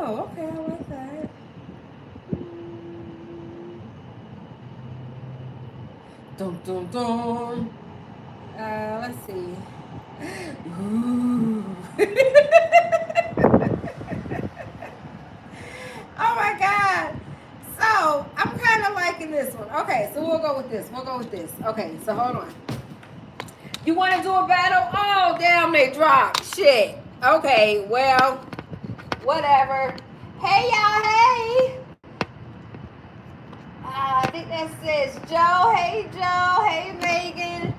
Oh, okay, I like that. Dum dum dum. Let's see. Ooh. Oh my God. So I'm kind of liking this one. Okay, so we'll go with this. We'll go with this. Okay, so hold on. You want to do a battle? Oh, damn, they dropped. Shit. Okay, well, whatever. Hey, y'all. Hey. I think that says Joe. Hey, Joe. Hey, Megan.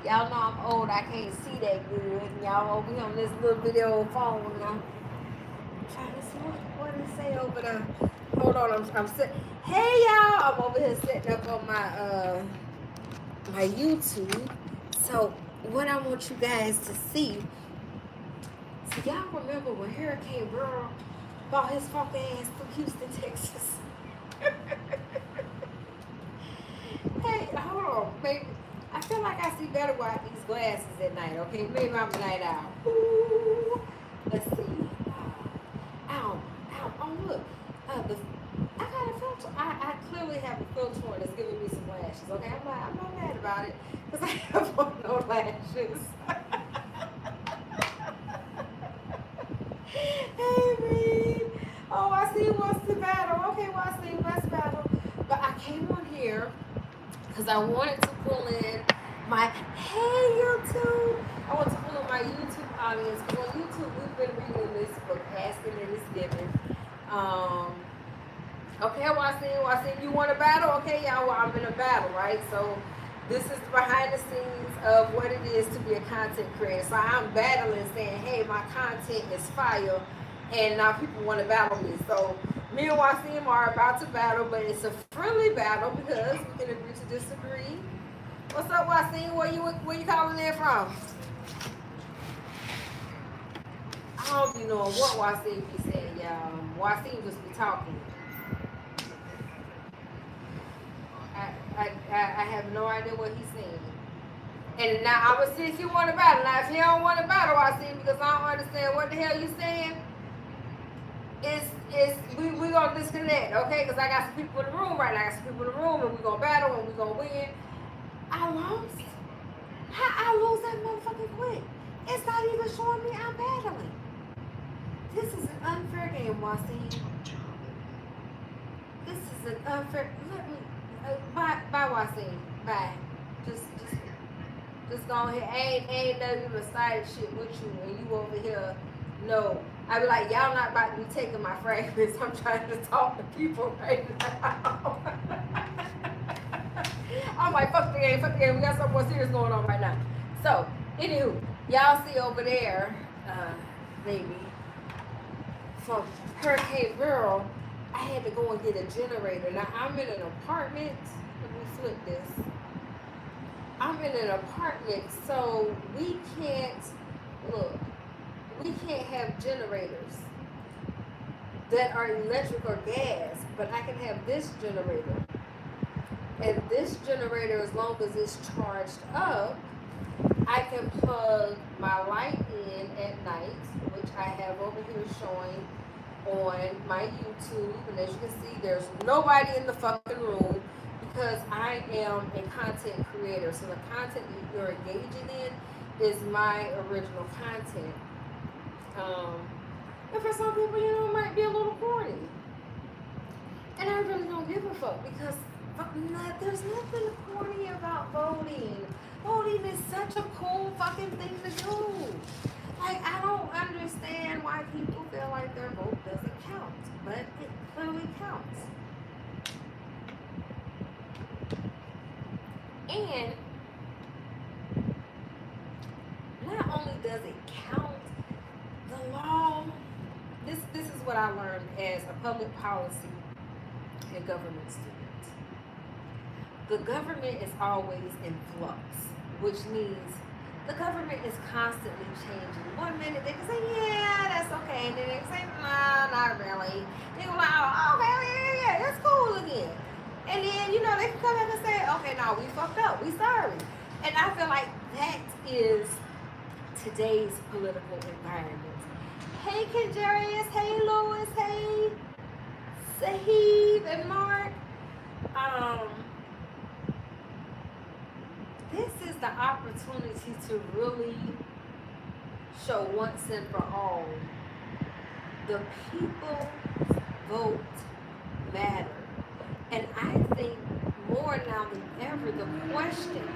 Y'all know I'm old. I can't see that good. Y'all over here on this little video phone. I'm trying to see what it say over there. Hold on. I'm sitting. Hey, y'all. I'm over here sitting up on my YouTube. So what I want you guys to see. So y'all remember when Hurricane Burl bought his fucking ass to Houston, Texas? Hey, hold on, baby. I feel like I see better without these glasses at night, okay? Maybe I'm a night owl. Ooh. Let's see. Ow, ow, oh look. I got a filter. I clearly have a filter on that's giving me some lashes, okay? I'm not mad about it because I have on no lashes. Hey, Reed. Oh, I see what's the battle. Okay, well, I see what's battle. But I came on here because I wanted to pull in my, hey, YouTube. I want to pull in my YouTube audience because on YouTube, we've been reading this book, Asking and It's Given. Okay, Wasim, you want a battle? Okay, y'all, well, I'm in a battle, right? So this is behind the scenes of what it is to be a content creator. So I'm battling saying, hey, my content is fire, and now people want to battle me. So me and Wasim are about to battle, but it's a friendly battle because we can agree to disagree. What's up, Wasim? Where you calling in from? I don't be knowing what Wasim be saying, y'all. Wasim just be talking. I have no idea what he's saying. And now I'm gonna see if you want to battle. Now if you don't want to battle, I see because I don't understand what the hell you saying. We gonna disconnect, okay? Because I got some people in the room right now. I got some people in the room, and we gonna battle and we gonna win. I lost. How I lose that motherfucking quick? It's not even showing me I'm battling. This is an unfair game, Wasim. This is an unfair. Let me. Bye, Wasim. Bye. Just go ahead. Ain't no even started shit with you and you over here. No. I be like, y'all not about to be taking my fragments. I'm trying to talk to people right now. I'm like, fuck the game. We got something more serious going on right now. So, anywho, y'all see over there, baby, from Hurricane Girl, I had to go and get a generator. Now, I'm in an apartment. Let me flip this. I'm in an apartment, so we can't have generators that are electric or gas, but I can have this generator. And this generator, as long as it's charged up, I can plug my light in at night, which I have over here showing on my YouTube. And as you can see, there's nobody in the fucking room because I am a content creator. So the content that you're engaging in is my original content. And for some people, it might be a little corny. And I really don't give a fuck because there's nothing corny about voting. Voting is such a cool fucking thing to do. Like, I don't understand why people feel like their vote doesn't count, but it clearly counts. And not only does it count, the law, this is what I learned as a public policy and government student. The government is always in flux, which means the government is constantly changing. 1 minute they can say, yeah, that's okay. And then they can say, nah, not really. They go like, oh, okay, yeah, that's cool again. And then, they can come back and say, okay, no, we fucked up. We sorry. And I feel like that is today's political environment. Hey, Kenjarius. Hey, Louis. Hey, Sahib and Mark. Um, this is the opportunity to really show once and for all the people's vote matter. And I think more now than ever, the question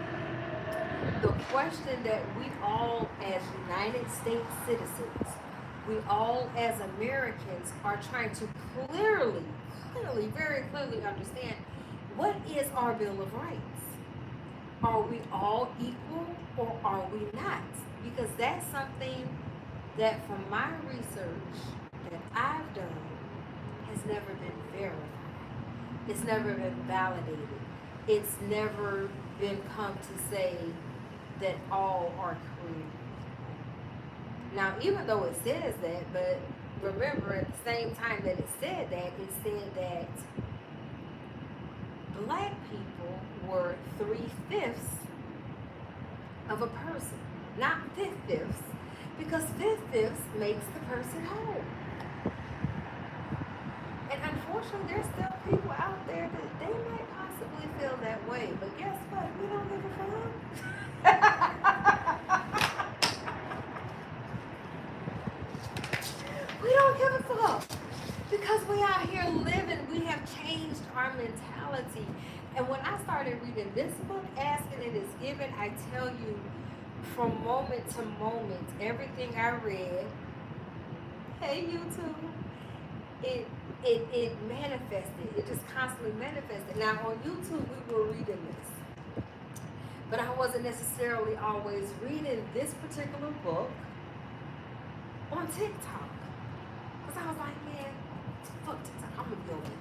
that we all as United States citizens, we all as Americans are trying to clearly, very clearly understand, what is our Bill of Rights? Are we all equal or are we not? Because that's something that from my research that I've done has never been verified. It's never been validated. It's never been come to say that all are created. Now, even though it says that, but remember at the same time that it said that black people were 3/5 of a person, not 5/5, because 5/5 makes the person whole. And unfortunately, there's still people out there that they might possibly feel that way. But guess what? We don't give a fuck. We don't give a fuck. Because we out here living, we have changed our mentality. And when I started reading this book, Asking It Is Given, I tell you, from moment to moment, everything I read, hey YouTube, it manifested. It just constantly manifested. Now on YouTube we were reading this, but I wasn't necessarily always reading this particular book on TikTok, because I was like, man, fuck TikTok, I'm gonna be over it.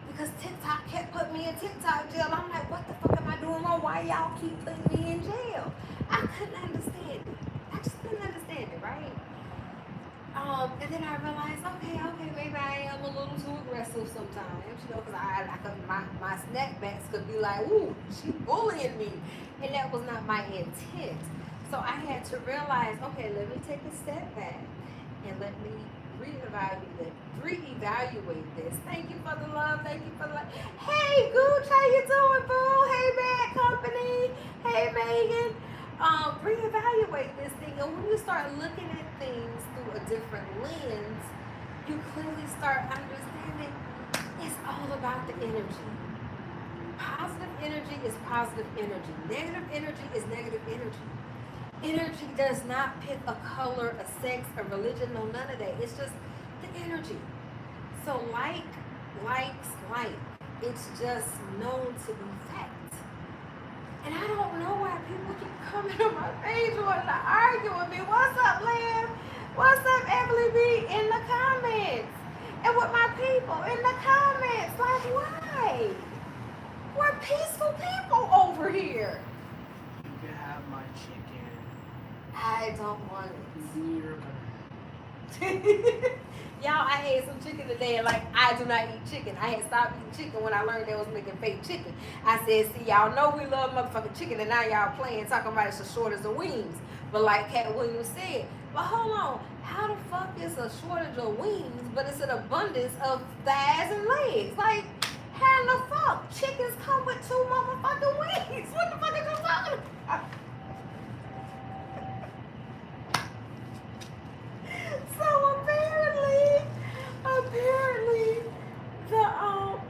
Because TikTok kept putting me in TikTok jail. I'm like, what the fuck am I doing wrong? Why y'all keep putting me in jail? I couldn't understand it. I just couldn't understand it, right? And then I realized, okay, maybe I am a little too aggressive sometimes, because my snapbacks could be like, ooh, she bullying me, and that was not my intent. So I had to realize, okay, let me take a step back and let me reevaluate this. Thank you for the love. Thank you for the love. Hey, Gooch, how you doing, boo? Hey, Bad Company. Hey, Megan. Reevaluate this thing, and when you start looking at things through a different lens, you clearly start understanding it's all about the energy. Positive energy is positive energy. Negative energy is negative energy. Energy does not pick a color, a sex, a religion, no, none of that. It's just the energy. So like likes like. It's just known to be fact. And I don't know why people keep coming to my page wanting to argue with me. What's up, Lamb? What's up, Emily B? In the comments. And with my people in the comments. Like, why? We're peaceful people over here. You can have my chicken. I don't want it. Y'all, I ate some chicken today, and like, I do not eat chicken. I had stopped eating chicken when I learned they was making fake chicken. I said, see, y'all know we love motherfucking chicken, and now y'all playing, talking about it's as short as the wings. But like Cat Williams said, but hold on, how the fuck is a shortage of wings, but it's an abundance of thighs and legs? Like, how the fuck? Chickens come with 2 motherfucking wings. What the fuck are you talking about? So apparently,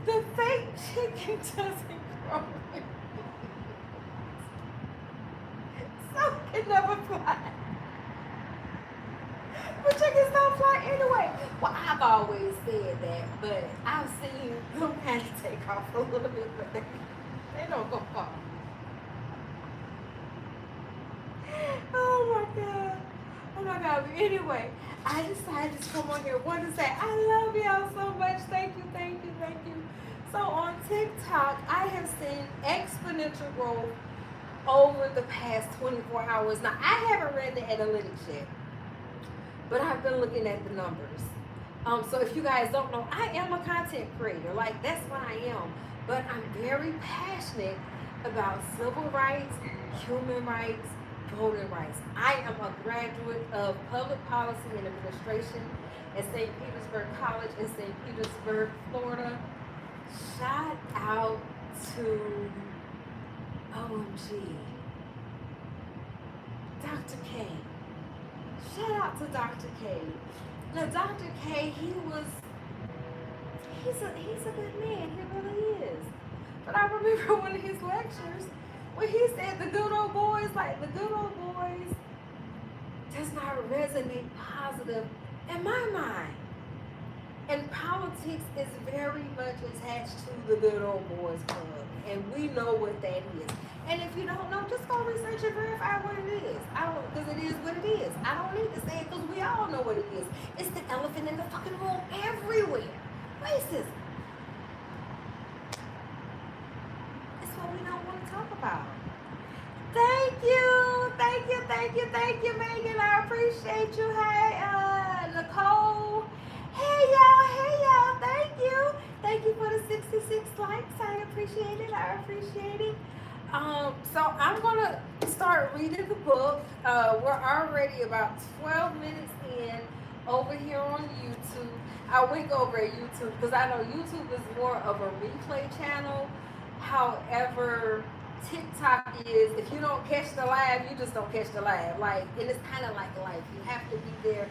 the fake chicken doesn't grow. So it never fly. But chickens don't fly anyway. Well, I've always said that, but I've seen them kind of take off a little bit, but they don't go far. Oh my God. But anyway, I decided to come on here. Want to say I love y'all so much. Thank you. So on TikTok, I have seen exponential growth over the past 24 hours. Now, I haven't read the analytics yet, but I've been looking at the numbers. So if you guys don't know, I am a content creator. Like, that's what I am. But I'm very passionate about civil rights, human rights, voting rights. I am a graduate of public policy and administration at St. Petersburg College in St. Petersburg, Florida. Shout out to OMG, Dr. K. Shout out to Dr. K. Now, Dr. K, he's a good man. He really is. But I remember one of his lectures when he said the good old boys, like the good old boys, does not resonate positive in my mind. And politics is very much attached to the good old boys club. And we know what that is. And if you don't know, just go research and verify what it is. Because it is what it is. I don't need to say it because we all know what it is. It's the elephant in the fucking room everywhere. Racism. It's what we don't want to talk about. Thank you, Megan. I appreciate you. Hey, Nicole. Hey, y'all. Thank you for the 66 likes. I appreciate it. So I'm gonna start reading the book. We're already about 12 minutes in over here on YouTube. I went over at YouTube because I know YouTube is more of a replay channel. However, TikTok is, if you don't catch the live, you just don't catch the live. Like, and it's kind of like life. You have to be there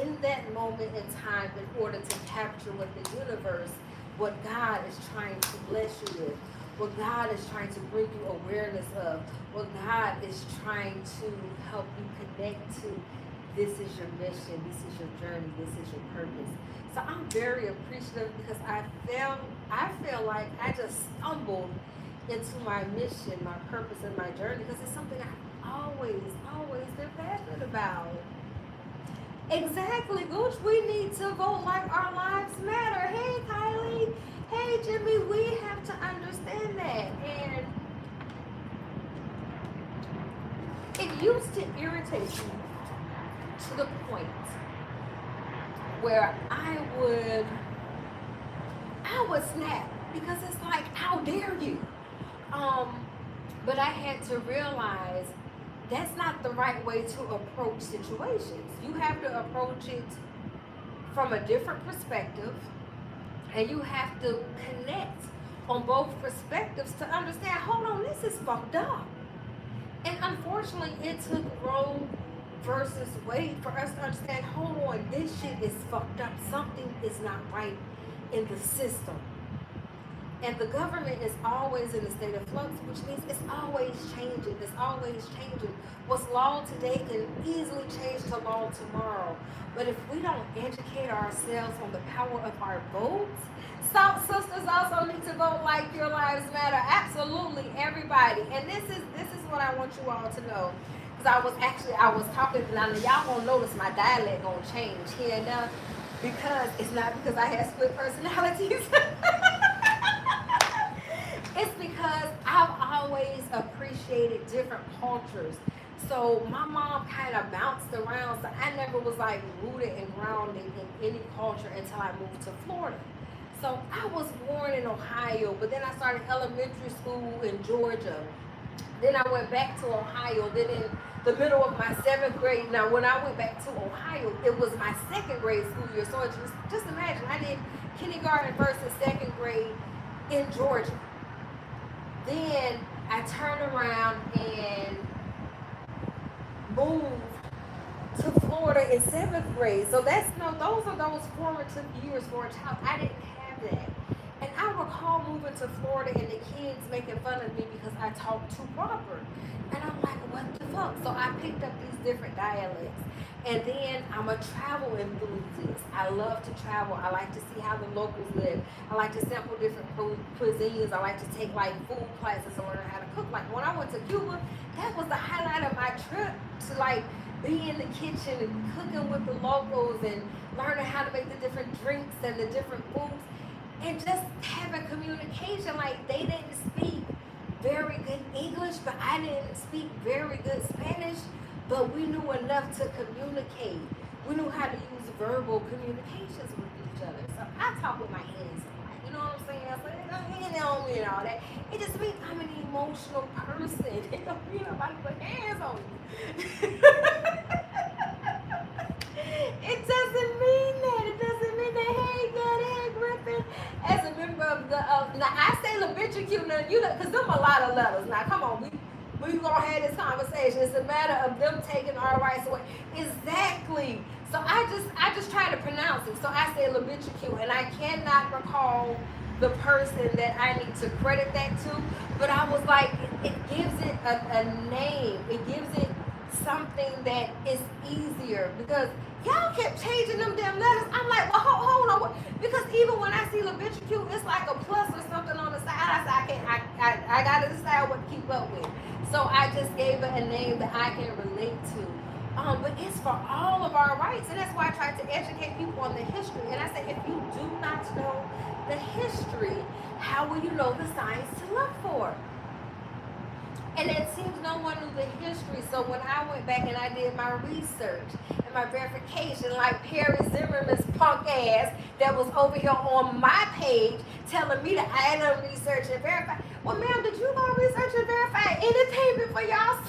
in that moment in time in order to capture what the universe, what God is trying to bless you with, what God is trying to bring you awareness of, what God is trying to help you connect to. This is your mission, this is your journey, this is your purpose. So I'm very appreciative because I feel like I just stumbled into my mission, my purpose, and my journey because it's something I've always been passionate about. Exactly, Gooch. We need to vote like our lives matter. Hey, Kylie. Hey, Jimmy. We have to understand that. And it used to irritate me to the point where I would snap because it's like, how dare you? But I had to realize that's not the right way to approach situations. You have to approach it from a different perspective, and you have to connect on both perspectives to understand, hold on, this is fucked up. And unfortunately, it took Roe versus Wade for us to understand, hold on, this shit is fucked up. Something is not right in the system. And the government is always in a state of flux, which means it's always changing. What's law today can easily change to law tomorrow. But if we don't educate ourselves on the power of our votes, Salt Sisters also need to vote like your lives matter. Absolutely, everybody. And this is what I want you all to know. Because I was talking, now y'all gonna notice my dialect gonna change here and there. Because it's not because I have split personalities. It's because I've always appreciated different cultures. So my mom kind of bounced around, so I never was like rooted and grounded in any culture until I moved to Florida. So I was born in Ohio, but then I started elementary school in Georgia. Then I went back to Ohio. Then in the middle of my 7th grade, now when I went back to Ohio, it was my 2nd grade school year. So just imagine, I did kindergarten, 1st and 2nd grade in Georgia. Then I turned around and moved to Florida in 7th grade. So those are those formative years for a child. I didn't have that. And I recall moving to Florida and the kids making fun of me because I talk too proper. And I'm like, what the fuck? So I picked up these different dialects. And then I'm a travel enthusiast. I love to travel. I like to see how the locals live. I like to sample different cuisines. I like to take like food classes and learn how to cook. Like when I went to Cuba, that was the highlight of my trip, to like be in the kitchen and cooking with the locals and learning how to make the different drinks and the different foods. And just having communication. Like they didn't speak very good English, but I didn't speak very good Spanish. But we knew enough to communicate. We knew how to use verbal communications with each other. So I talk with my hands a lot. You know what I'm saying? I say, hand on me me and all that. It just means I'm an emotional person. It don't mean I'm about to put hands on you. It doesn't mean that. It doesn't mean that, hey, Daddy, hey, Griffin. As a member of the, now I say LGBTQ, now, you know, because them a lot of letters. Now, come on, we gonna have this conversation. It's a matter of them taking our rights away. Exactly. So I just try to pronounce it. So I say LGBTQ, and I cannot recall the person that I need to credit that to. But I was like, it gives it a name. It gives it something that is easier, because y'all kept changing them damn letters. I'm like, well, hold on, because even when I see LGBTQ, it's like a plus or something on the side. I said, I can't, I gotta decide what to keep up with. So I just gave it a name that I can relate to. But it's for all of our rights, and that's why I tried to educate people on the history. And I said, if you do not know the history, how will you know the signs to look for? And it seems no one knew the history. So when I went back and I did my research and my verification, like Perry Zimmerman's punk ass that was over here on my page telling me to add on research and verify. Well, ma'am, did you go research and verify anything before y'all?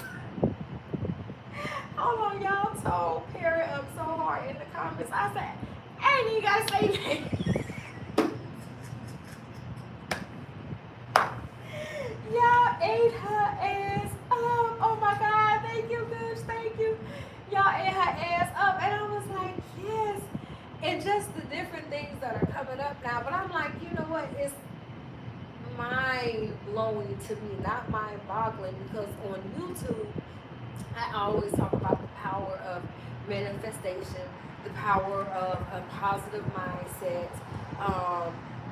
Hold on, y'all told Perry up so hard in the comments. I said, I ain't even gotta say that. Y'all ate her ass up. Oh my God, thank you, bitch, thank you. Y'all ate her ass up. And I was like, yes. And just the different things that are coming up now. But I'm like, you know what? It's mind-blowing to me, not mind-boggling, because on YouTube, I always talk about the power of manifestation, the power of a positive mindset,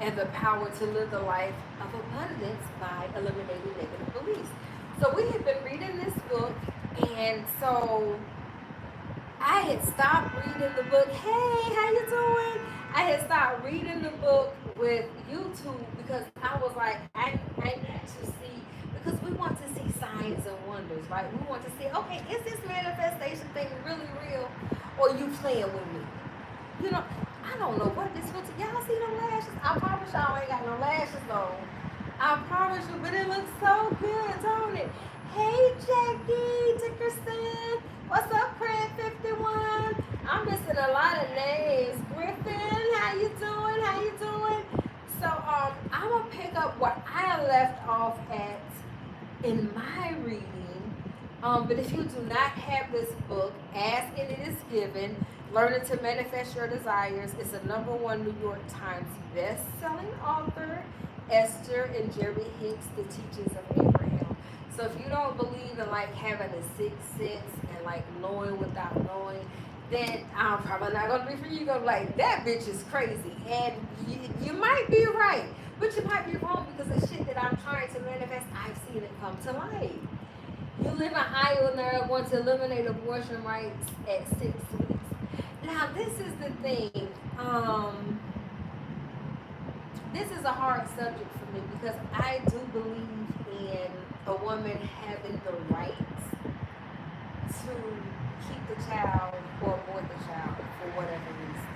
and the power to live the life of abundance by eliminating negative beliefs. So we had been reading this book, and so I had stopped reading the book. Hey, how you doing? I had stopped reading the book with YouTube because I was like, I need to see, because we want to see signs and wonders, right? We want to see, okay, is this manifestation thing really real, or you playing with me? You know, I don't know what this filter. Y'all see them lashes? I promise y'all ain't got no lashes on. I promise you, but it looks so good, don't it? Hey, Jackie Dickerson. What's up, Craig 51? I'm missing a lot of names. Griffin, how you doing? How you doing? So, I'm gonna pick up where I left off at in my reading. But if you do not have this book, Ask and It Is Given, Learning to Manifest Your Desires. It's a #1 New York Times best-selling author, Esther and Jerry Hicks, The Teachings of Abraham. So if you don't believe in like having a sixth sense and like knowing without knowing, then I'm probably not gonna be for you. You're gonna be like, that bitch is crazy. And you might be right, but you might be wrong, because the shit that I'm trying to manifest, I've seen it come to life. You live in Iowa now, want to eliminate abortion rights at 6 weeks. Now, this is the thing. This is a hard subject for me, because I do believe in a woman having the right to keep the child or abort the child for whatever reason.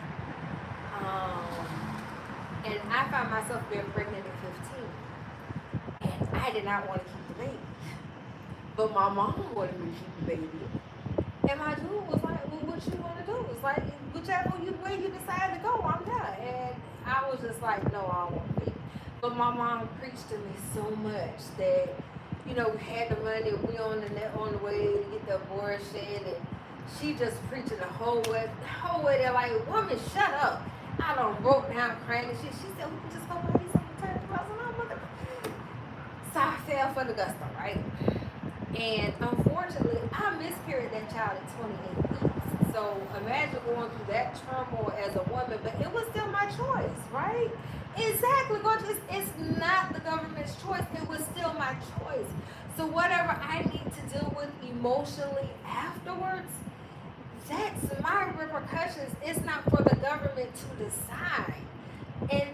And I found myself being pregnant at 15, and I did not want to keep the baby. But my mom wanted me to keep the baby. And my dude was like, well, what you want to do? It's like, whichever way you decide to go, I'm done. And I was just like, no, I don't want to be. But my mom preached to me so much that, you know, we had the money, we on the way to get the abortion, and she just preaching the whole way there, like, woman, shut up. I done broke down crying and shit. She said, we can just go buy you some maternity clothes, and I'm looking. So I fell for the gusto, right? And unfortunately, I miscarried that child at 28 weeks. So imagine going through that turmoil as a woman, but it was still my choice, right? Exactly, it's not the government's choice. It was still my choice. So whatever I need to deal with emotionally afterwards, that's my repercussions. It's not for the government to decide. And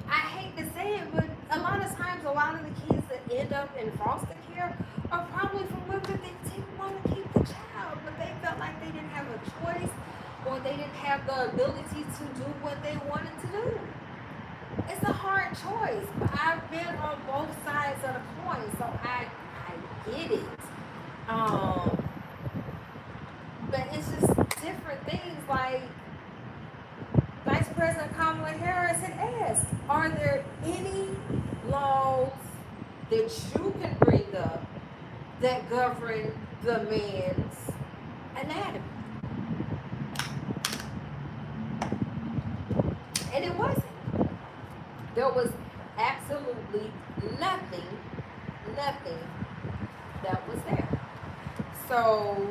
I hate to say it, but a lot of times, a lot of the kids that end up in foster care are probably from women that didn't want to keep the child, but they felt like they didn't have a choice, or they didn't have the ability to do what they wanted to do. It's a hard choice. choice. But I've been on both sides of the coin, so I get it. But it's just different things. Like Vice President Kamala Harris had asked, are there any laws that you can bring up that govern the man's anatomy? And it wasn't. There was absolutely nothing that was there. So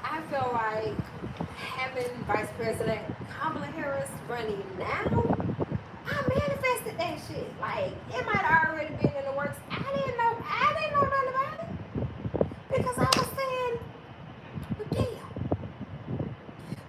I feel like having Vice President Kamala Harris running now, I manifested that shit. Like, it might have already been in the works. I didn't know nothing about it. Because I was saying, well, damn,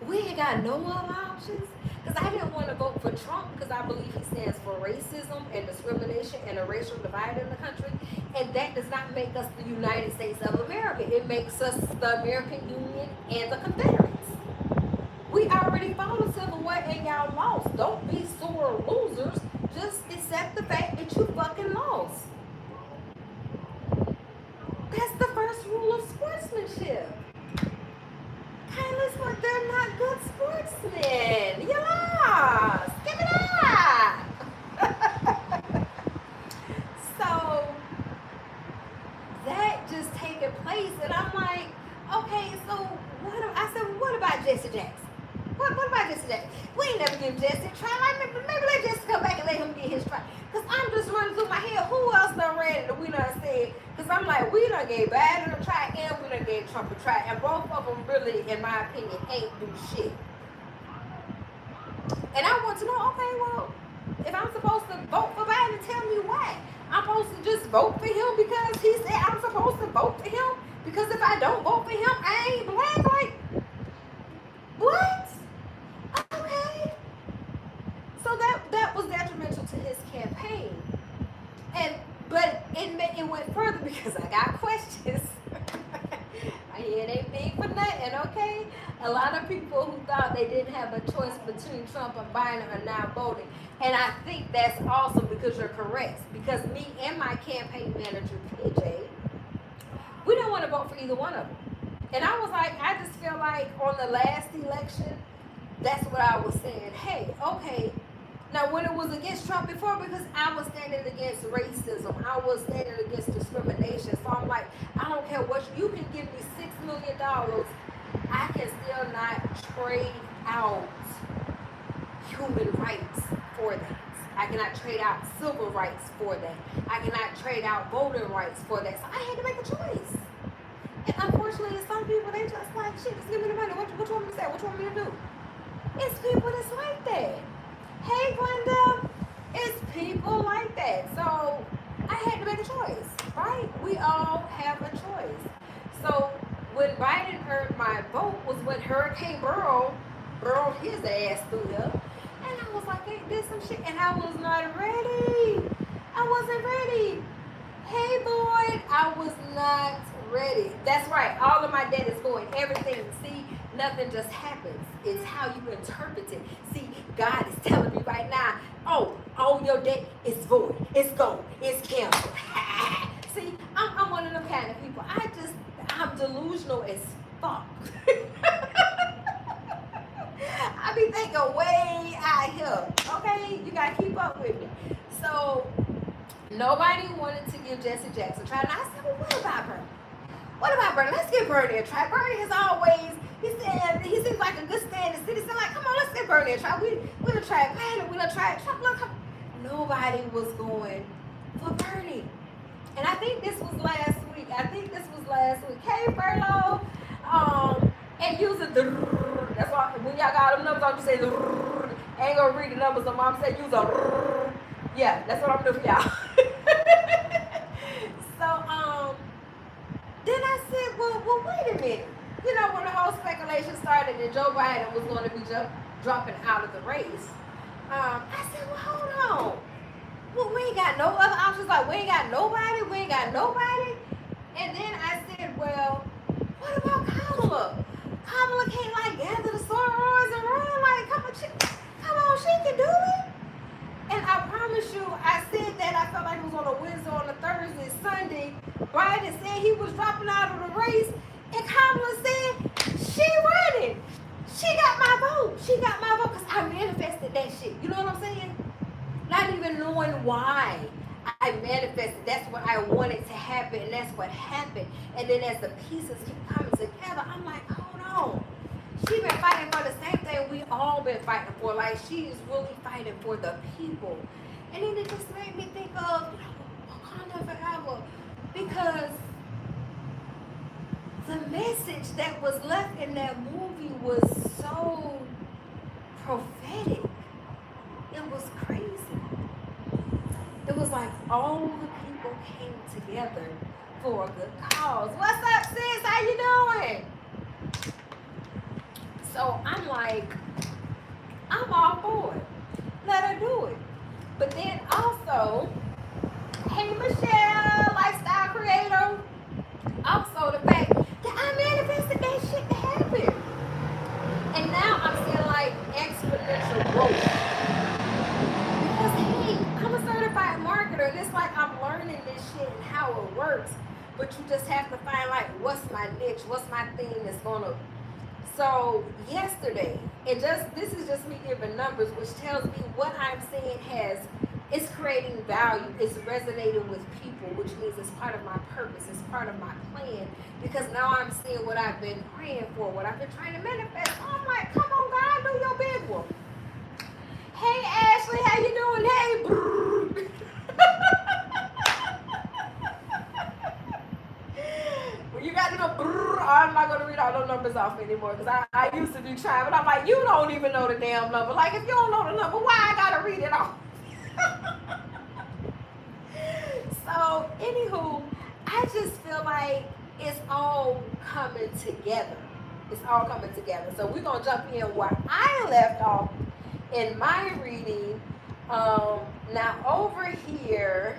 we ain't got no other options. Because I didn't want to vote for Trump because I believe he stands for racism and discrimination and a racial divide in the country. And that does not make us the United States of America. It makes us the American Union and the Confederates. We already fought a civil war and y'all lost. Don't be sore losers. Just accept the fact that you fucking lost. That's the first rule of sportsmanship. Kindly sport, they're not good sportsmen. You lost. Give it up. So that just taking place, and I'm like, okay, so what about Jesse Jackson? What about Jesse Jackson? We ain't never give Jesse a try. Like, maybe let Jesse come back and let him get his try. Because I'm just running through my head, who else done ran that we done said? Because I'm like, we done gave Biden a try and we done gave Trump a try. And both of them really, in my opinion, ain't do shit. And I want to know, okay, well, if I'm supposed to vote for Biden, tell me why. I'm supposed to just vote for him because he said I'm supposed to vote for him? Because if I don't vote for him, I ain't black? Like, what? Okay. So that was detrimental to his campaign. But it went further because I got questions. My head ain't big for nothing, okay? A lot of people who thought they didn't have a choice between Trump and Biden are now voting. And I think that's awesome because you're correct. Because me and my campaign manager, PJ, we don't want to vote for either one of them. And I was like, I just feel like on the last election, that's what I was saying. Hey, okay. Now, when it was against Trump before, because I was standing against racism, I was standing against discrimination. So I'm like, I don't care what you can give me $6 million. I can still not trade out human rights for that. I cannot trade out civil rights for that. I cannot trade out voting rights for that. So I had to make a choice. And unfortunately, some people, they just like, shit, just give me the money. What you want me to say? What you want me to do? It's people that's like that. Hey, Glenda, it's people like that. So I had to make a choice, right? We all have a choice. So when Biden heard my vote was when Hurricane Burrow his ass through there. And I was like, hey, this some shit. And I was not ready. I wasn't ready. Hey, boy, I was not ready. That's right. All of my data is going. Everything. See, nothing just happens. It's how you interpret it. See, God is telling me right now, oh, all your debt is void. It's gone. It's canceled. See, I'm one of them kind of people. I'm delusional as fuck. I be thinking way out here. Okay? You got to keep up with me. So, nobody wanted to give Jesse Jackson a try. And I said, well, what about Bernie? What about Bernie? Let's give Bernie a try. Bernie has always, he seems like a good standing citizen. Like, come on, let's give Bernie a try. We done tried Biden. We done tried Trump. Look, nobody was going for Bernie. And I think this was last week. Hey, Furlough. And using the, that's why when y'all got them numbers, I'll just say the, I ain't gonna read the numbers no more. I'm saying use a, yeah, that's what I'm doing for y'all. So, then I said, well, wait a minute. You know, when the whole speculation started that Joe Biden was going to be dropping out of the race, I said, well, hold on. Well, we ain't got no other options. Like, we ain't got nobody. And then I said, well, what about Kamala? Kamala can't, like, gather the sorors and run. Like, come on, she can do it. And I promise you, I said Biden said he was dropping out of the race, and Kamala said she running. She got my vote. She got my vote because I manifested that shit. You know what I'm saying? Not even knowing why I manifested. That's what I wanted to happen, and that's what happened. And then as the pieces keep coming together, I'm like, hold on. She been fighting for the same thing we all been fighting for. Like, she is really fighting for the people. And then it just made me think of Wakanda Forever, because the message that was left in that movie was so prophetic. It was crazy. It was like all the people came together for a good cause. What's up, sis? How you doing? So I'm like, I'm all for it. Let her do it. But then also, hey Michelle, lifestyle creator. Also the fact that I manifested that shit to happen. And now I'm seeing like exponential growth. Because hey, I'm a certified marketer, and it's like I'm learning this shit and how it works. But you just have to find like, what's my niche, what's my thing that's gonna. So yesterday, this is just me giving numbers, which tells me what I'm saying it's creating value, it's resonating with people, which means it's part of my purpose, it's part of my plan. Because now I'm seeing what I've been praying for, what I've been trying to manifest. I'm like, come on, God, do your big one. Hey Ashley, how you doing? Hey, brrr. Well, you got to go, brrr. I'm not going to read all those numbers off anymore, because I used to be trying, but I'm like, you don't even know the damn number. Like, if you don't know the number, why I got to read it off? So, anywho, I just feel like it's all coming together. It's all coming together. So we're going to jump in where I left off in my reading. Now over here,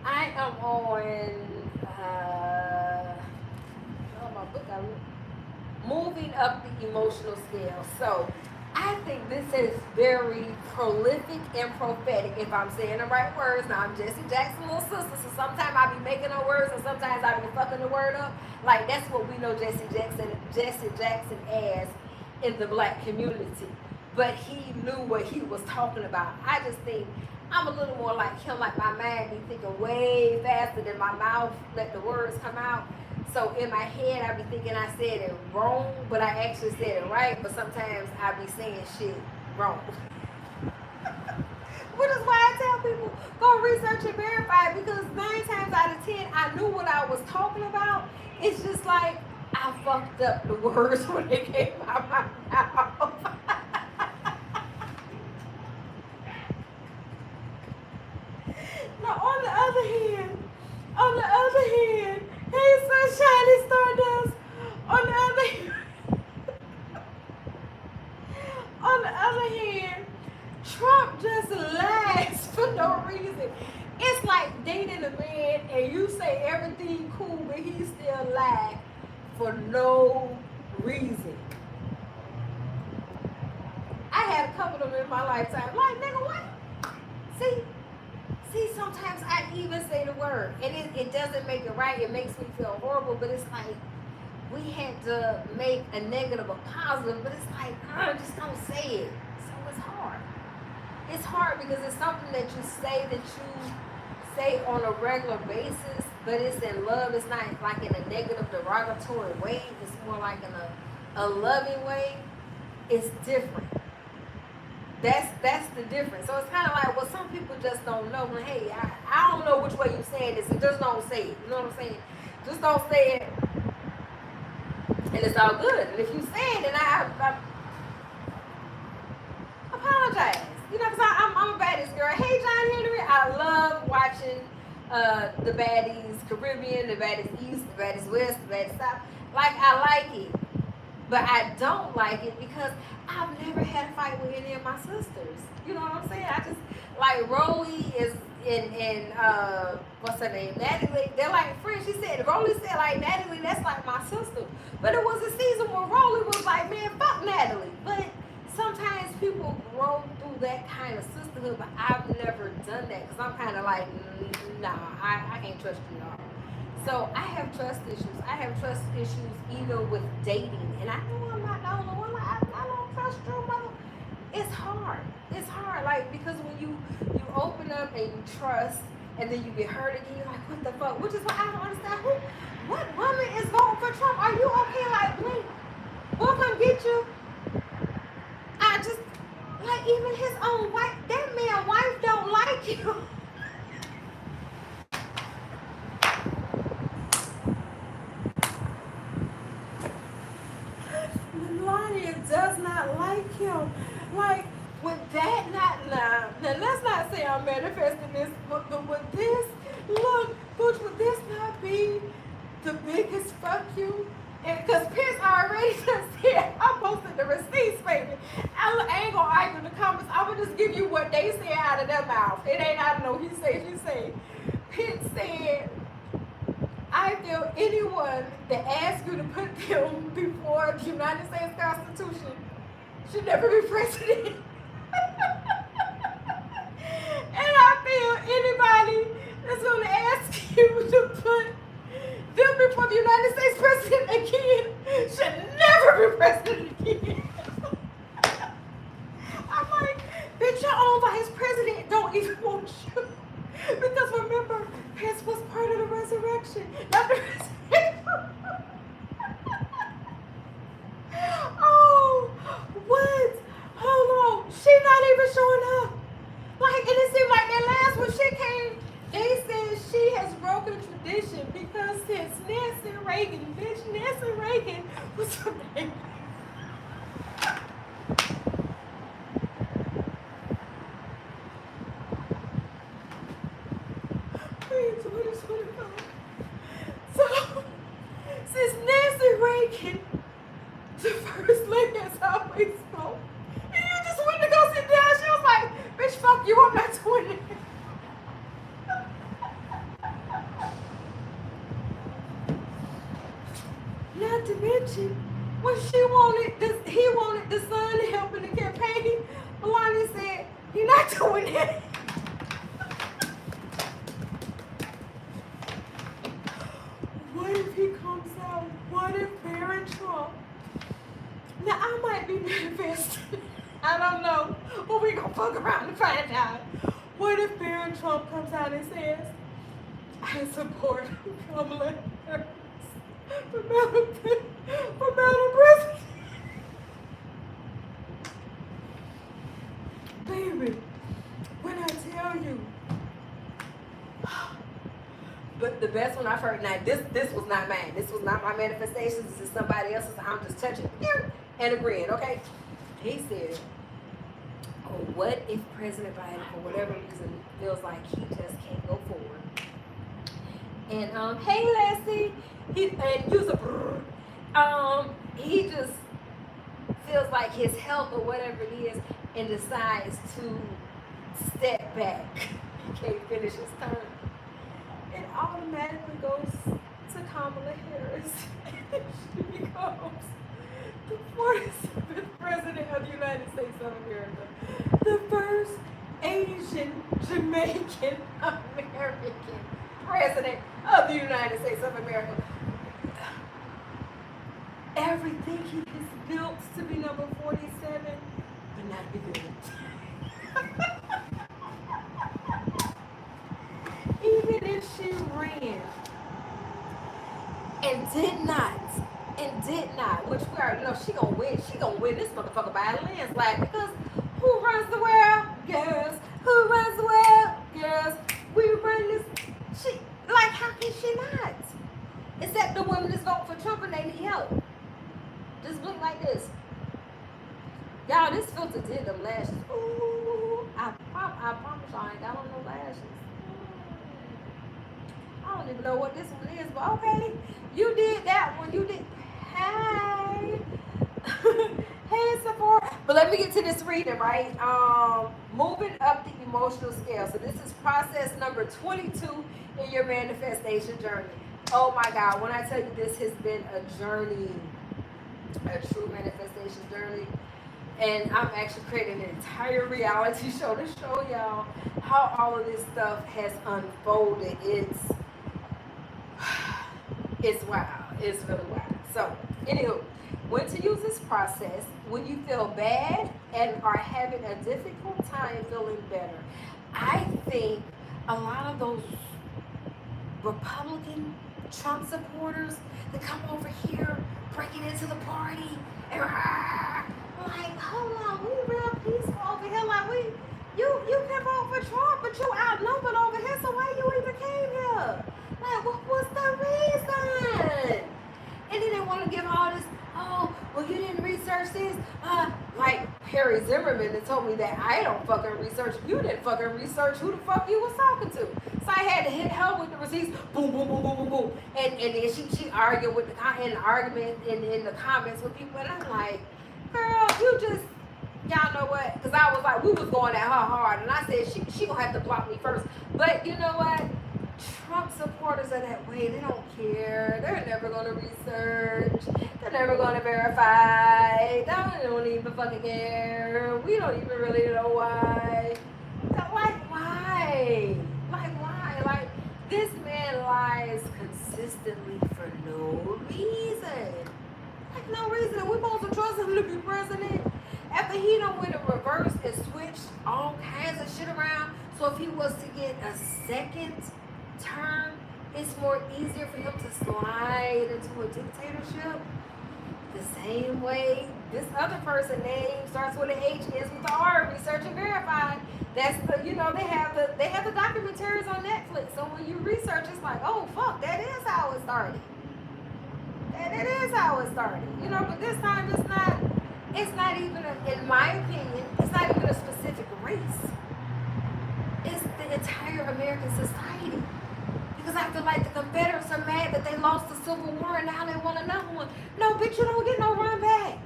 I am on my book. Moving up the emotional scale. So I think this is very prolific and prophetic, if I'm saying the right words. Now, I'm Jessie Jackson's little sister, so sometimes I be making the words, and sometimes I be fucking the word up. Like, that's what we know Jessie Jackson as in the black community. But he knew what he was talking about. I just think I'm a little more like him, like my mind be thinking way faster than my mouth let the words come out. So in my head, I be thinking I said it wrong, but I actually said it right. But sometimes I be saying shit wrong. Which is why I tell people, go research and verify, because 9 times out of 10, I knew what I was talking about. It's just like I fucked up the words when they came out my mouth. Now, on the other hand, hey, sunshine stardust. On the other hand, Trump just lies for no reason. It's like dating a man and you say everything cool, but he still lie for no reason. I had a couple of them in my lifetime. Like, nigga, what? See, sometimes I even say the word, and it doesn't make it right. It makes me feel horrible, but it's like we had to make a negative a positive, but it's like, just don't say it. So it's hard. It's hard because it's something that you say on a regular basis, but it's in love. It's not like in a negative, derogatory way. It's more like in a loving way. It's different. That's the difference. So it's kind of like, well, some people just don't know. Well, hey, I don't know which way you're saying this, and just don't say it. You know what I'm saying? Just don't say it, and it's all good. And if you say it, then I apologize. You know, because I'm a baddies girl. Hey, John Henry, I love watching the baddies Caribbean, the baddies East, the baddies West, the baddies South. Like, I like it. But I don't like it because I've never had a fight with any of my sisters. You know what I'm saying? I just, like, Rolly is in what's her name? Natalie. They're like friends. She said, Rolly said, like, Natalie, that's like my sister. But it was a season where Rolly was like, man, fuck Natalie. But sometimes people grow through that kind of sisterhood, but I've never done that because I'm kind of like, nah, I can't trust you at all. So I have trust issues. I have trust issues even with dating, and I know I'm not the only one. Like, I don't trust your mother. It's hard. It's hard, like because when you open up and you trust, and then you get hurt again, you're like, what the fuck? Which is why I don't understand what woman is voting for Trump. Are you okay? Like, blink, we'll come get you. I just like even his own wife. That man wife don't like him. Melania does not like him. Like, would that not now? Now let's not say I'm manifesting this, but would this look, Butch? Would this not be the biggest fuck you? And because Pence already just said, I posted the receipts, baby. I ain't gonna argue in the comments. I would just give you what they said out of their mouth. It ain't I don't know. He said, she said. Pence said, I feel anyone that asks you to put them before the United States Constitution should never be president. And I feel anybody that's going to ask you to put them before the United States president again should never be president again. I'm like, bitch, your own vice president don't even want you. Because remember, Pence was part of the resurrection, not the resurrection. Oh, what? Hold on. She not even showing up. Like, and it seemed like that last one she came, they said she has broken tradition because since Nancy Reagan, bitch, Nancy Reagan was a baby. So, since Nancy Reagan, the first lady has always spoke, and you just went to go sit down, she was like, bitch, fuck you, I'm not doing it. Not to mention, when he wanted the son to help in the campaign, Melania said, you're not doing it. What if he comes out? What if Barron Trump? Now, I might be manifesting. I don't know. But we gonna fuck around and find out. What if Barron Trump comes out and says, I support Kamala Harris for Madam President? Baby, when I tell you, but the best one I've heard, now this was not mine. This was not my manifestations. This is somebody else's. I'm just touching and agreeing, okay? He said, oh, what if President Biden, for whatever reason, feels like he just can't go forward? And hey Leslie, he just feels like his health or whatever it is, and decides to step back. He can't finish his term. It automatically goes to Kamala Harris. She becomes the 47th president of the United States of America. The first Asian Jamaican American president of the United States of America. Everything he has built to be number 47 would not be built. Even if she ran and did not, which we already know she gonna win this motherfucker by a landslide, because who runs the world? Girls. Who runs the world? Girls. We run this. How can she not? Except the women that's voting for Trump and they need help. Just blink like this. Y'all, this filter did them lashes. Ooh, I promise y'all I ain't got on no lashes. I don't even know what this one is, but okay. You did that one. You did. Hey. Hey, support. But let me get to this reading, right? Moving up the emotional scale. So this is process number 22 in your manifestation journey. Oh my God, when I tell you this has been a journey, a true manifestation journey, And I'm actually creating an entire reality show to show y'all how all of this stuff has unfolded. It's wild. It's really wild. So, anywho, when to use this process when you feel bad and are having a difficult time feeling better. I think a lot of those Republican Trump supporters that come over here breaking into the party and like, hold on, we real peaceful over here. Like you can vote for Trump, but you outnumbered over here. So why you even came here? Like, what was the reason? And then they want to give all this. Oh, well, you didn't research this. Like Harry Zimmerman that told me that I don't fucking research. You didn't fucking research who the fuck you was talking to. So I had to hit her with the receipts. Boom, boom, boom, boom, boom, boom. And then she argued with the argument in the comments with people, and I'm like, girl, you just. Y'all know what? Because I was like, we was going at her hard, and I said she gonna have to block me first. But you know what? Trump supporters are that way. They don't care. They're never gonna research. They're never gonna verify. They don't even fucking care. We don't even really know why. Like why? Like why? Like this man lies consistently for no reason. Like no reason. And we supposed to trust him to be president. After he done went and reversed and switched all kinds of shit around, so if he was to get a second term, it's more easier for him to slide into a dictatorship. The same way this other person name starts with an H, ends with an R. Research and verify. That's the they have the documentaries on Netflix. So when you research, it's like, oh fuck, that is how it started. That is how it started. But this time it's not. It's not even, in my opinion, it's not even a specific race. It's the entire American society. Because I feel like the Confederates are mad that they lost the Civil War and now they want another one. No, bitch, you don't get no run back.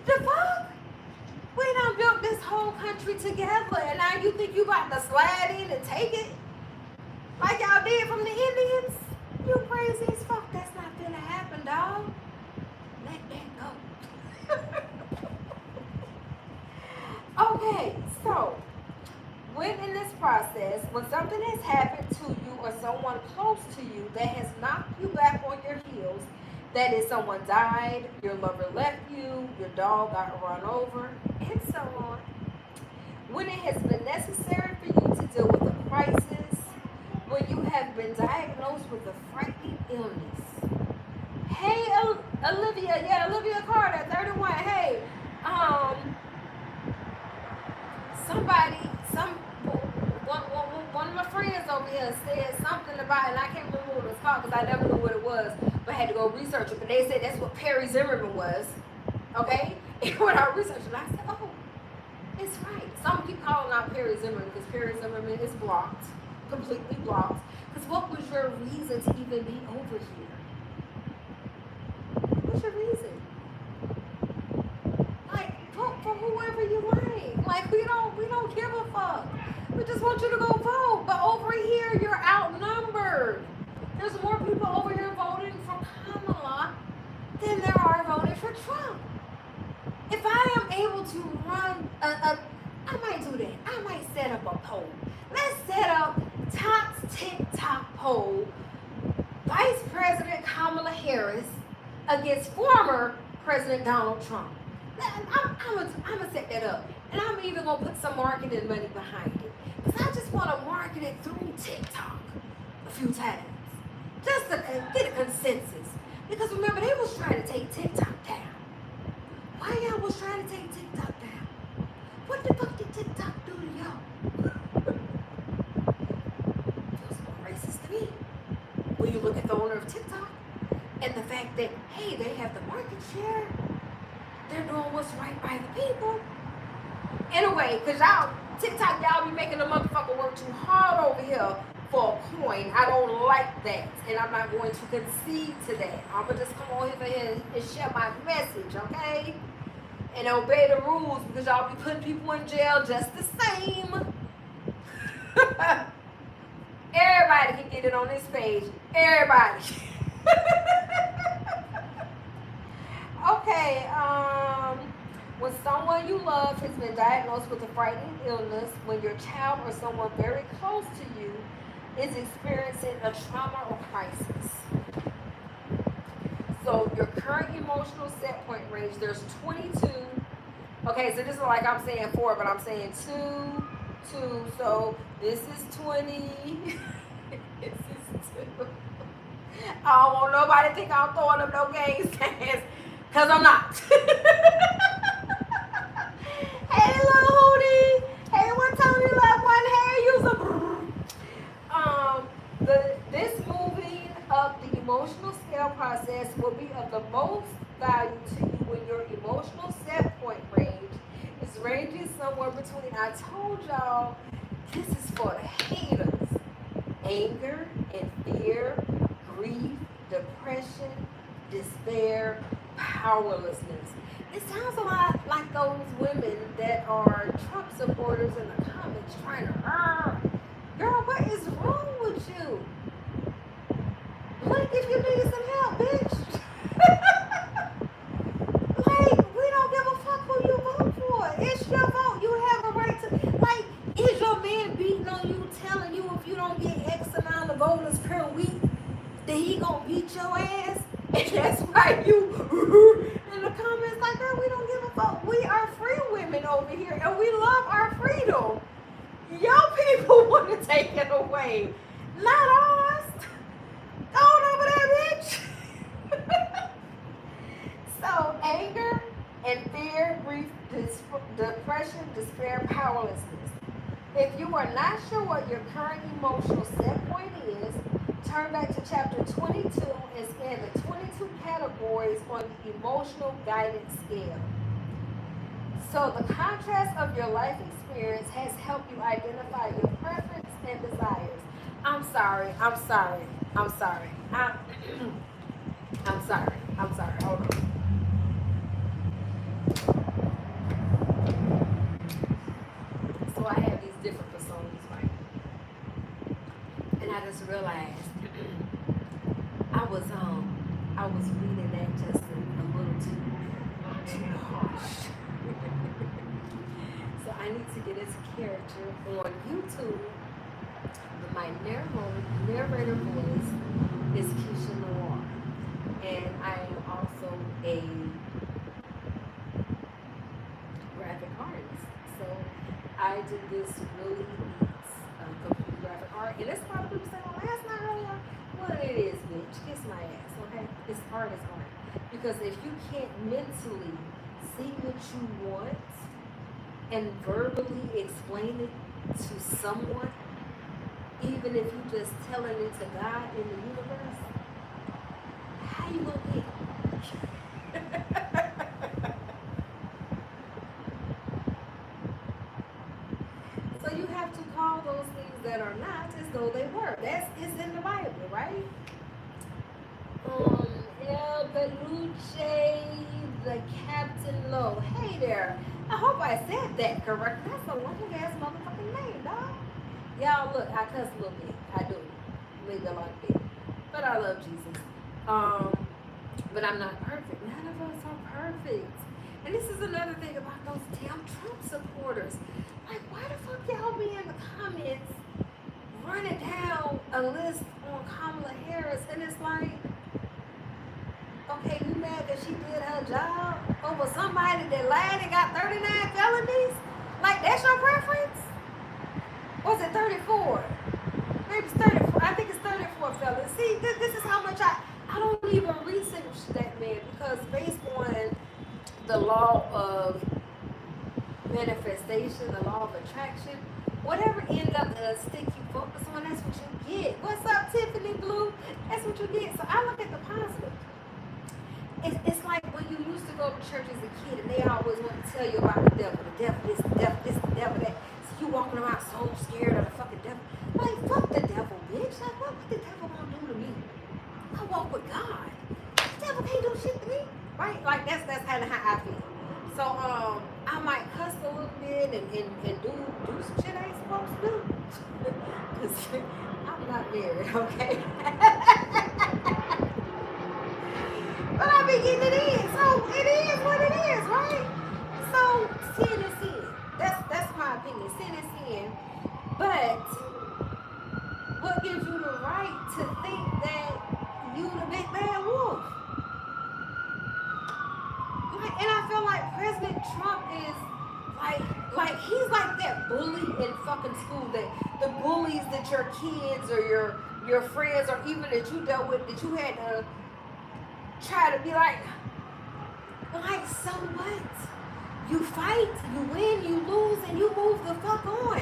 The fuck? We done built this whole country together and now you think you about to slide in and take it? Like y'all did from the Indians? You crazy as fuck. That's not gonna happen, dog. Let that go. Okay, so when in this process, when something has happened to you or someone close to you that has knocked you back on your heels, that is someone died, your lover left you, your dog got run over, and so on. When it has been necessary for you to deal with a crisis, when you have been diagnosed with a frightening illness. Hey, Olivia Carter, 31. Hey, one of my friends over here said something about it, and I can't remember what it was called because I never knew what it was, but I had to go research it. But they said that's what Perry Zimmerman was, okay? And when I researched it, I said, oh, it's right. Some keep calling out Perry Zimmerman because Perry Zimmerman is blocked, completely blocked. Because what was your reason to even be over here? What's your reason? Like, vote for whoever you like. Like, we don't give a fuck. We just want you to go vote. But over here, you're outnumbered. There's more people over here voting for Kamala than there are voting for Trump. If I am able to run I might do that. I might set up a poll. Let's set up TOT's TikTok poll. Vice President Kamala Harris against former President Donald Trump. I'm gonna set that up. And I'm even gonna put some marketing money behind it. Because I just want to market it through TikTok a few times. Just to get a consensus. Because remember, they was trying to take TikTok down. Why y'all was trying to take TikTok down? What the fuck did TikTok do to y'all? Feels more racist to me. When you look at the owner of TikTok and the fact that, hey, they have the market share. They're doing what's right by the people. Anyway, because TikTok, y'all be making the motherfucker work too hard over here for a coin. I don't like that. And I'm not going to concede to that. I'm going to just come on here and share my message, okay? And obey the rules because y'all be putting people in jail just the same. Everybody can get it on this page. Everybody. Okay, When someone you love has been diagnosed with a frightening illness, when your child or someone very close to you is experiencing a trauma or crisis. So your current emotional set point range, there's 22. Okay, so this is like I'm saying 4, but I'm saying 2, 2. So this is 20. This is 2. I don't want nobody to think I'm throwing up no game stands, because I'm not. Hey, little Hootie. Hey, what time you like one hair user? This moving up the emotional scale process will be of the most value to you when your emotional set point range is ranging somewhere between, I told y'all, this is for the haters, anger and fear, grief, depression, despair, powerlessness. It sounds a lot like those women that are Trump supporters in the comments trying to, girl, what is wrong with you? Blink if you need some help, bitch. Like, we don't give a fuck who you vote for. It's your vote. You have a right to, like, is your man beating on you, telling you if you don't get X amount of voters per week, that he gonna beat your ass? And that's why you in the comments like, girl, we don't give a fuck. We are free women over here, and we love our freedom. Your people want to take it away, not ours. Go on over there, bitch. So anger and fear, grief, depression, despair, powerlessness. If you are not sure what your current emotional set point is, turn back to chapter 22 and scan the 22 categories on the emotional guidance scale. So the contrast of your life experience has helped you identify your preference and desires. I'm sorry. I'm sorry. I'm sorry. Hold on. So I have these different personas, right? And I just realized I was reading that just a little too harsh. So I need to get his character on YouTube. My narrator voice is Keisha Noir, and I am also a graphic artist. So I do this really neat complete graphic art, and it's a lot of people say, "Well, that's not really what it is, bitch. Kiss my ass, okay? It's art is art, because if you can't mentally see what you want and verbally explain it to someone, even if you just telling it to God in the universe, how you gonna get it? So you have to call those things that are not as though they were. It's in the Bible, right? El Beluche, the Captain Low. Hey there. I hope I said that correctly. That's a long ass motherfucking name, dog. Y'all, look, I cuss a little bit. I do. Maybe a lot of bit. But I love Jesus. But I'm not perfect. None of us are perfect. And this is another thing about those damn Trump supporters. Like, why the fuck y'all be in the comments running down a list on Kamala Harris? And it's like, okay, you mad that she did her job over somebody that lied and got 39 felonies? Like, that's your preference? Was it 34? Maybe it's 34. I think it's 34 fellas. See, this is how much I don't even research that, man, because based on the law of manifestation, the law of attraction, whatever end up the stick you focus on, that's what you get. What's up, Tiffany Blue? That's what you get. So I look at the positive. It's like when you used to go to church as a kid and they always want to tell you about the devil this, the devil this, the devil that. So you walking around so scared of the fucking devil. Like, fuck the devil, bitch. Like, what the devil gonna do to me? I walk with God. The devil can't do shit to me. Right? Like, that's kind of how I feel. So, I might cuss a little bit and do some shit I ain't supposed to do. Because I'm not married, okay? But I be getting it in. So, it is what it is, right? sin is sin. That's my opinion. Sin is sin. But what gives you the right to think that you the big bad wolf? And I feel like President Trump is like he's like that bully in fucking school, that the bullies that your kids or your friends or even that you dealt with, that you had to try to be like so what? You fight, you win, you lose, and you move the fuck on.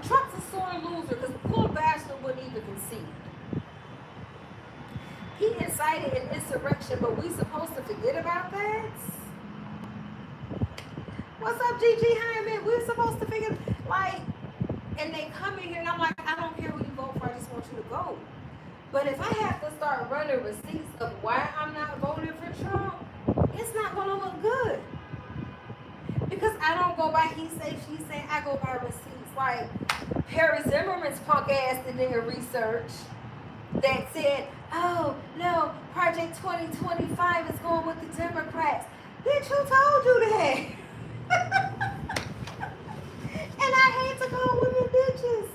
Trump's a sore loser because the poor bastard wouldn't even concede. He incited an insurrection, but we supposed to forget about that? What's up, Gigi Hyman? We're supposed to figure, and they come in here and I'm like, I don't care who you vote for, I just want you to go. But if I have to start running receipts of why I'm not voting for Trump, it's not going to look good. Because I don't go by he say, she say, I go by receipts. Like Perry Zimmerman's punk ass did their research that said, oh, no, Project 2025 is going with the Democrats. Bitch, who told you that? And I hate to call women bitches.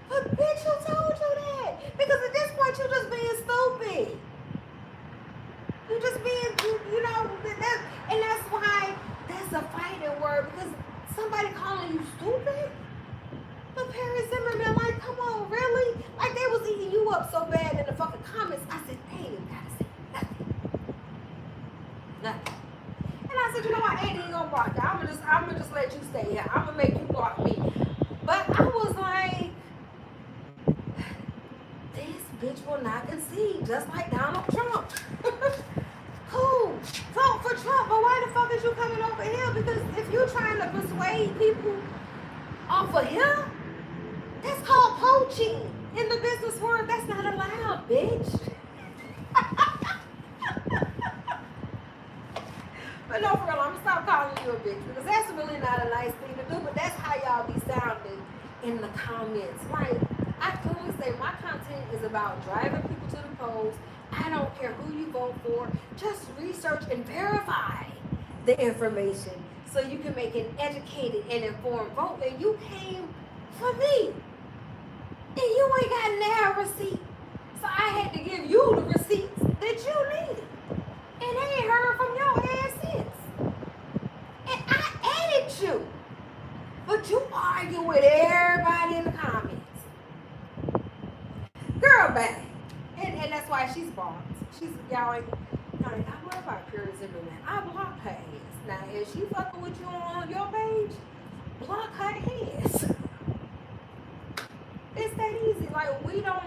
But bitch, who told you that? Because at this point, you're just being stupid. You're just being, and that's why that's a fighting word. Because somebody calling you stupid? But Perry Zimmerman, like, come on, really? Like, they was eating you up so bad in the fucking comments. I said, they ain't gotta say nothing. Nothing. And I said, you know what? I ain't even gonna block you. I'm gonna just let you stay here. I'm gonna make you block me. But I was like, this bitch will not concede, just like Donald Trump. Cool. Vote for Trump, but why the fuck is you coming over here? Because if you're trying to persuade people off of here, that's called poaching. In the business world, that's not allowed, bitch. But no, for real, I'm gonna stop calling you a bitch because that's really not a nice thing to do. But that's how y'all be sounding in the comments. Like, I clearly say my content is about driving people to the polls. I don't care who you vote for. Just research and verify the information so you can make an educated and informed vote. And you came for me. And you ain't got now receipt. So I had to give you the receipts that you needed. And they ain't heard from your ass since. And I added you. But you argue with everybody in the comments. Girl, bang. And that's why she's blocked. Y'all ain't, I worry about Perry Zimmerman. I block her ass. Now, if she fucking with you on your page, block her ass. It's that easy. Like, we don't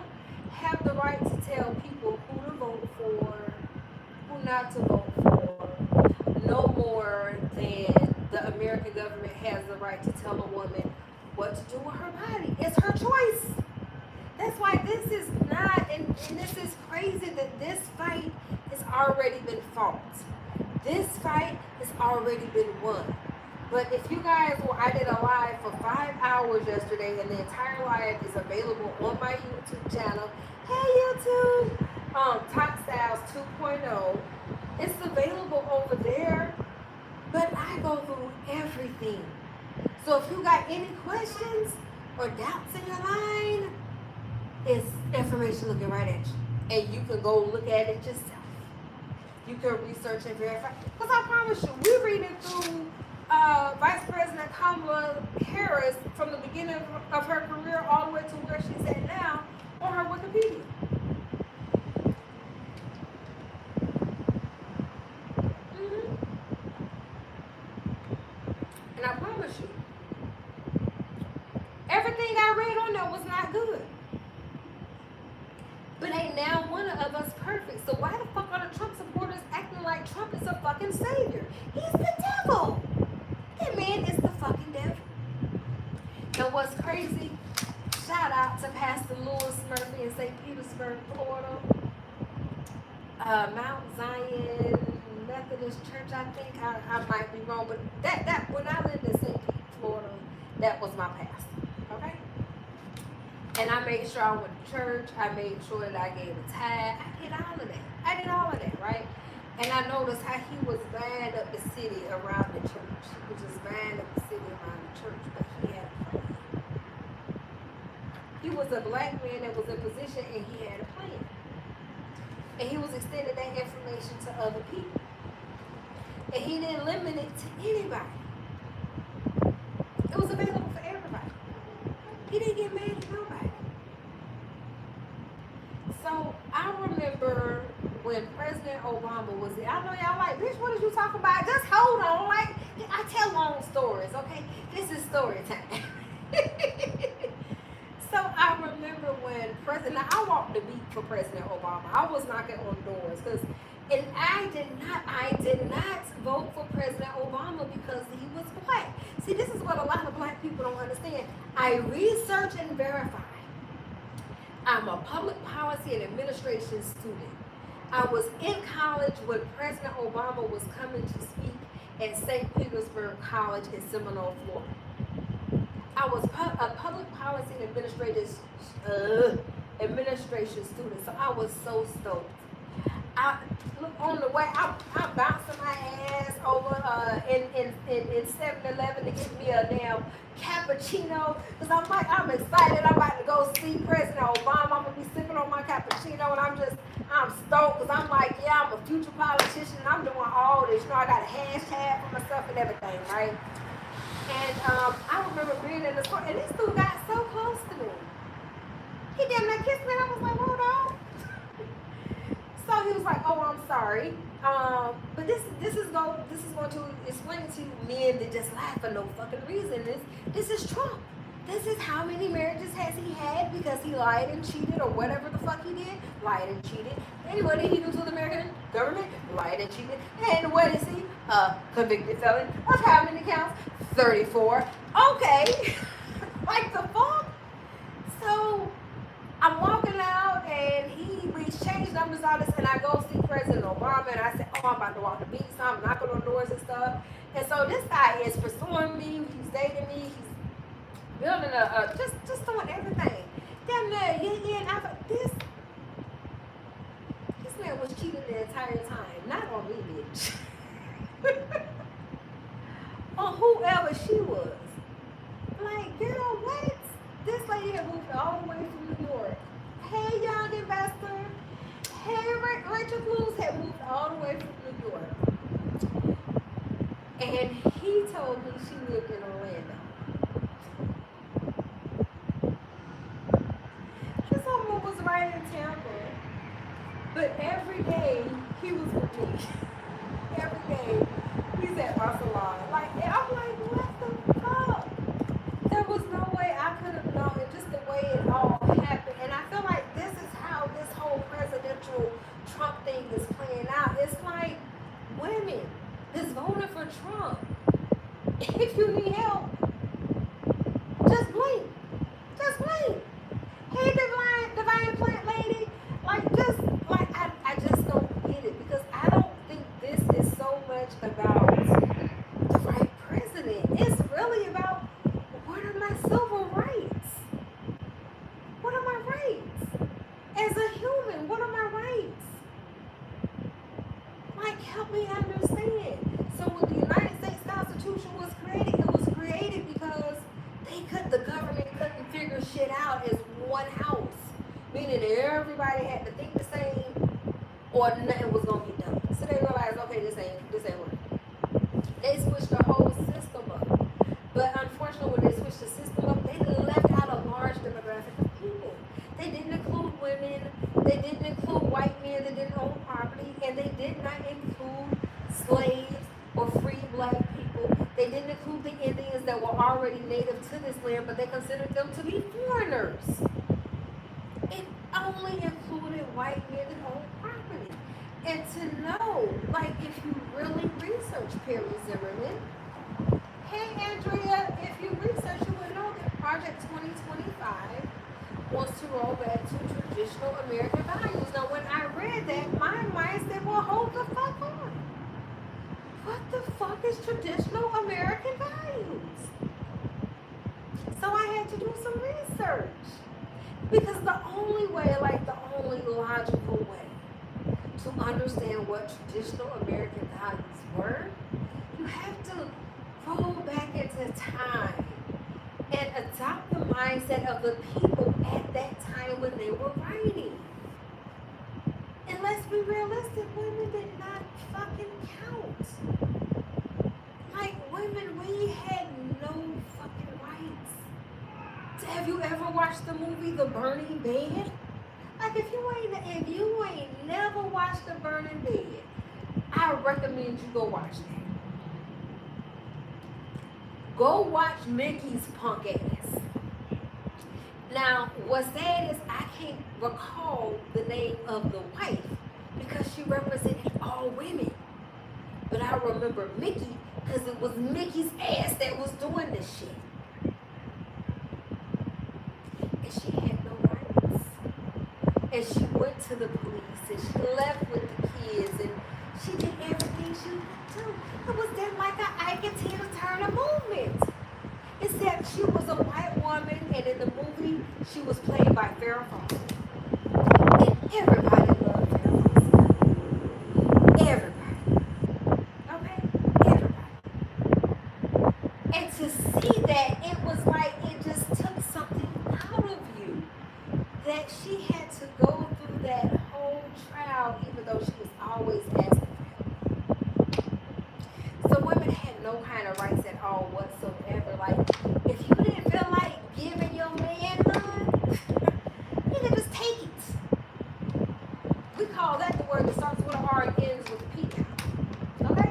have the right to tell people who to vote for, who not to vote for, no more than the American government has the right to tell a woman what to do with her body. It's her choice. That's why this is not, and this is crazy that this fight has already been fought. This fight has already been won. But if you guys, I did a live for 5 hours yesterday, and the entire live is available on my YouTube channel. Hey YouTube, Top Styles 2.0. It's available over there, but I go through everything. So if you got any questions or doubts in your mind, it's information looking right at you. And you can go look at it yourself. You can research and verify. Because I promise you, we reading through Vice President Kamala Harris from the beginning of her career all the way to where she's at now on her Wikipedia. And I promise you, everything I read on there was not good. But ain't now one of us perfect. So why the fuck are the Trump supporters acting like Trump is a fucking savior? He's the devil. That man is the fucking devil. And what's crazy, shout out to Pastor Louis Murphy in St. Petersburg, Florida. Mount Zion Methodist Church, I think. I might be wrong, but that when I lived in St. Pete, Florida, that was my pastor. Okay? And I made sure I went to church. I made sure that I gave a tithe. I did all of that, right? And I noticed how he was buying up the city around the church. He was just buying up the city around the church, but he had a plan. He was a black man that was in position and he had a plan. And he was extending that information to other people. And he didn't limit it to anybody. It was available for everybody. He didn't get mad at nobody. So I remember when President Obama was there. I know y'all like, bitch, what did you talk about? Just hold on. Like, I tell long stories, okay? This is story time. So I remember when President, I walked the beat for President Obama. I was knocking on doors and I did not vote for President Obama because he was black. See, this is what a lot of black people don't understand. I research and verify. I'm a public policy and administration student. I was in college when President Obama was coming to speak at St. Petersburg College in Seminole, Florida. I was a public policy and administration student, so I was so stoked. On the way, I'm bouncing my ass over in 7-Eleven to get me a damn cappuccino, because I'm excited. I'm about to go see President Obama. I'm gonna be sipping on my cappuccino, and I'm stoked because I'm like, yeah, I'm a future politician, and I'm doing all this. You know, I got a hashtag for myself and everything, right? And I remember being in the store, and this dude got so close to me. He damn near kissed me, and I was like, hold on. So he was like, oh, I'm sorry. But this is going to explain to men that just lie for no fucking reason. This is Trump. This is how many marriages has he had because he lied and cheated or whatever the fuck he did. Lied and cheated. And what did he do to the American government? Lied and cheated. And what is he? Convicted felon. Of how many counts? 34. Okay. Like the fuck? So I'm walking out and we exchanged numbers all this, and I go see President Obama, and I said, oh, I'm about to walk the beat, so I'm knocking on doors and stuff. And so this guy is pursuing me, he's dating me, he's building just doing everything. Damn near, and I thought, this man was cheating the entire time, not on me, bitch. On whoever she was. Like, girl, what? This lady had moved all the way from New York. Hey, young investor. Hey, Rachel Blues had moved all the way from New York. And he told me she lived in Orlando. This woman was right in Tampa. But every day, he was with me. Every day, he's at my salon. Like, and I'm like, what the fuck? There was no way I could have known it, just the way it all happened. And I feel like this is how this whole presidential Trump thing is playing out. It's like women is voting for Trump. If you need help, just blink. Just blink. Hey, divine plant lady. I just don't get it, because I don't think this is so much about the right president. It's really about, what are my civil rights? What are my rights? As a human, what are my rights? Like, help me understand. So when the United States Constitution was created, it was created because the government couldn't figure shit out as one house. Meaning that everybody had to think the same or nothing was gonna be done. So they realized, okay, this ain't working. They switched the whole system up. But unfortunately, when they switched the system up, they left out a large demographic of people. They didn't include women, they didn't include white men that didn't own property, and they did not include slaves or free black people. They didn't include the Indians that were already native to this land, but they considered them to be foreigners. It only included white men that owned property. And to know, like, if you really research Perry Zimmerman, hey Andrea, if you research, you would know that Project 2025 wants to roll back to traditional American values. Now, when I read that, my mind said, well, hold the fuck on. What the fuck is traditional American values? So I had to do some research. Because the only way, like the only logical way to understand what traditional American values were, you have to roll back into time and adopt the mindset of the people at that time when they were writing. And let's be realistic, women did not fucking count. Like, women, we had no fucking rights. Have you ever watched the movie The Burning Bed? Like, if you ain't never watched The Burning Bed, I recommend you go watch that. Go watch Mickey's punk ass. Now, what's sad is I can't recall the name of the wife because she represented all women. But I remember Mickey because it was Mickey's ass that was doing this shit. And she had no rights. And she went to the police and she left with the kids and she did everything she could do. It was then like an Ike and Tina Turner movement. Except she was a white woman, and in the movie, she was played by Farrah Fawcett. And everybody loved Farrah Fawcett. Everybody. Okay? Everybody. And to see that, it was like it just took something out of you. That she had to go through that whole trial, even though she was always asking for help. So women had no kind of rights at all whatsoever. Like, if you didn't feel like giving your man none, you could just take it. We call that the word that starts with an R and ends with a P. Okay?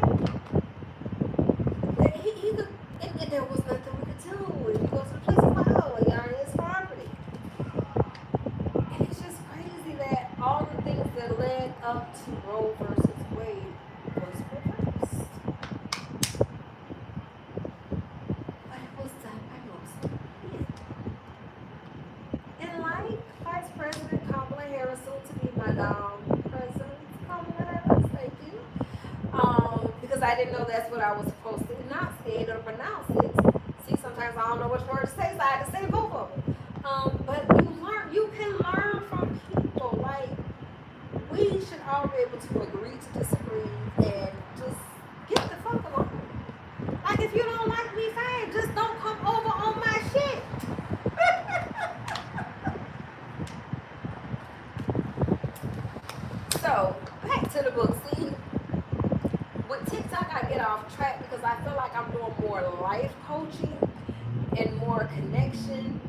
He could, and there was nothing we could do. If you go to the police, it's like, oh, you're on his property. And it's just crazy that all the things that led up to Roe versus Wade was reversed. But it was done by most men. And like Vice President Kamala Harris, soon to be Madam President Kamala Harris, thank you. Because I didn't know that's what I was supposed to enunciate or pronounce it. See, sometimes I don't know which word to say, so I had to say both of them. But you can learn from people. Like, we should all be able to agree to disagree and just get the fuck along. Like, if you don't like me, fine, just don't come over on my shit. So, back to the book. See, with TikTok, I get off track because I feel like I'm doing more life coaching and more connection.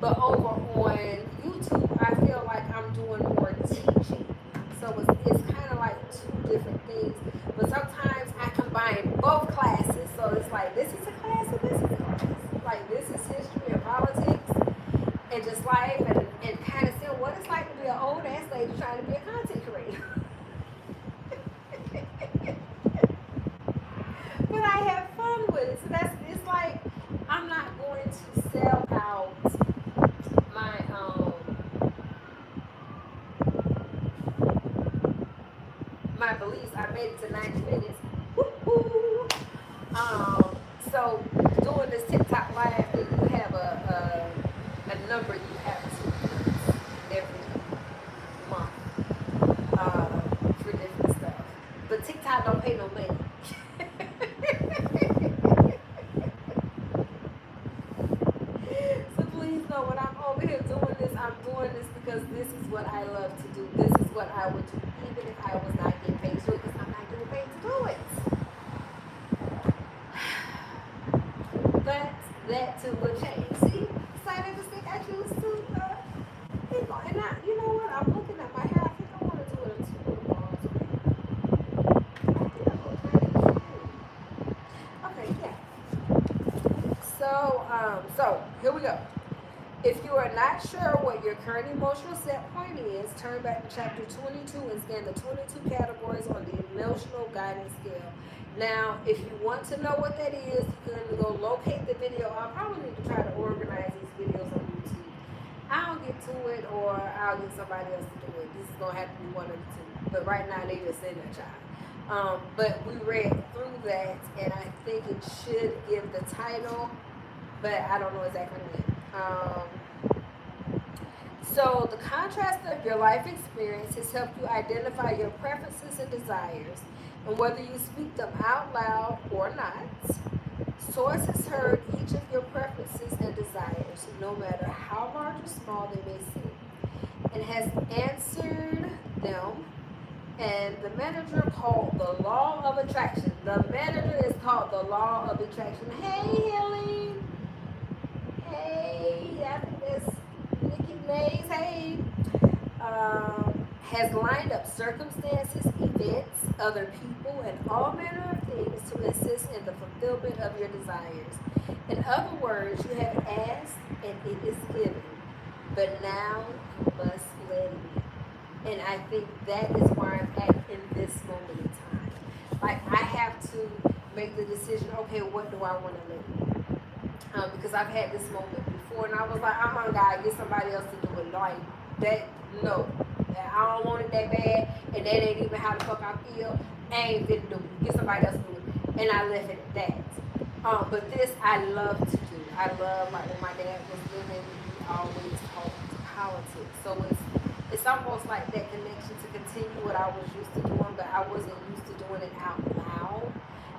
But over on YouTube, I feel like I'm doing more teaching. So it's kind of like two different things. But sometimes I combine both classes. So it's like, this is a class and this is a class. Like, this is history and politics and just life and kind of seeing what it's like to be an old ass lady trying to be a content creator. But I have fun with it. So it's like, I'm not going to sell out my beliefs. I made it to 90 minutes. Woo-hoo. So doing this TikTok live, you have a number you have to every month for different stuff. But TikTok don't pay no money. So please know when I'm over here doing this, I'm doing this because this is what I love to do. This is what I would do even if I was not getting paid to do it, because I'm not getting paid to do it. But that too will change. See, side of the stick I choose to and I, you know what? I'm looking at my hair. I think I want to do it in two little balls. Okay, yeah. So here we go. If you are not sure what your current emotional set point is, turn back to chapter 22 and scan the 22 categories on the emotional guidance scale. Now, if you want to know what that is, you can go locate the video. I'll probably need to try to organize these videos on YouTube. I'll get to it, or I'll get somebody else to do it. This is going to have to be one of the two. But right now, they just in that child. But we read through that, and I think it should give the title, but I don't know exactly when. So the contrast of your life experience has helped you identify your preferences and desires, and whether you speak them out loud or not. Source has heard each of your preferences and desires, no matter how large or small they may seem, and has answered them. And the manager called the law of attraction. The manager is called the law of attraction. Hey, Helene. Hey, I think that's Nikki Mays. Hey. Has lined up circumstances, events, other people, and all manner of things to assist in the fulfillment of your desires. In other words, you have asked and it is given, but now you must let it be. And I think that is where I'm at in this moment in time. Like, I have to make the decision, okay, what do I want to live? Because I've had this moment before, and I was like, God, get somebody else to do it. Like, that, no. I don't want it that bad, and that ain't even how the fuck I feel. I ain't finna do it. Get somebody else to do it. And I left it at that. But this I love to do. I love, like, when my dad was living, we always talked politics. So it's almost like that connection to continue what I was used to doing, but I wasn't used to doing it out loud.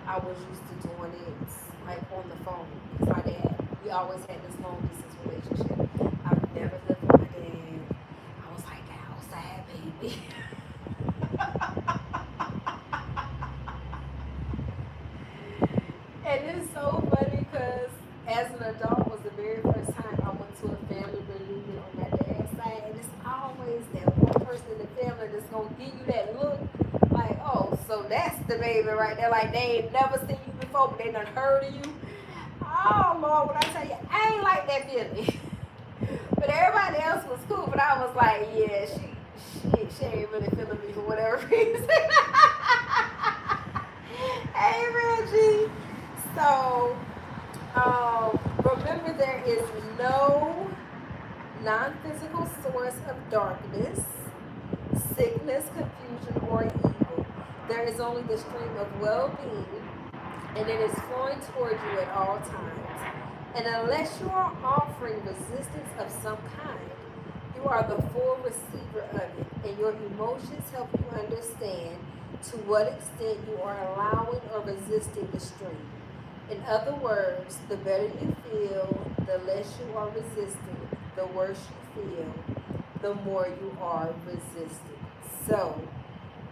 I was used to doing it like on the phone. Because my dad, we always had this long distance relationship. I've never lived with my dad. I was like the outside baby. And it's so funny because as an adult was the very first time I went to a family reunion on my dad's side, and it's always that one person in the family that's gonna give you that look like, oh, so that's the baby right there. Like, they ain't never seen you before, but they done heard of you. Oh Lord, when I tell you, I ain't like that feeling. But everybody else was cool, but I was like, yeah, she ain't really feeling me for whatever reason. Hey, Reggie. So, remember, there is no non-physical source of darkness, sickness, confusion, or evil. There is only the stream of well-being, and it is flowing toward you at all times. And unless you are offering resistance of some kind, you are the full receiver of it, and your emotions help you understand to what extent you are allowing or resisting the stream. In other words, the better you feel, the less you are resisting. The worse you feel, the more you are resisting. So,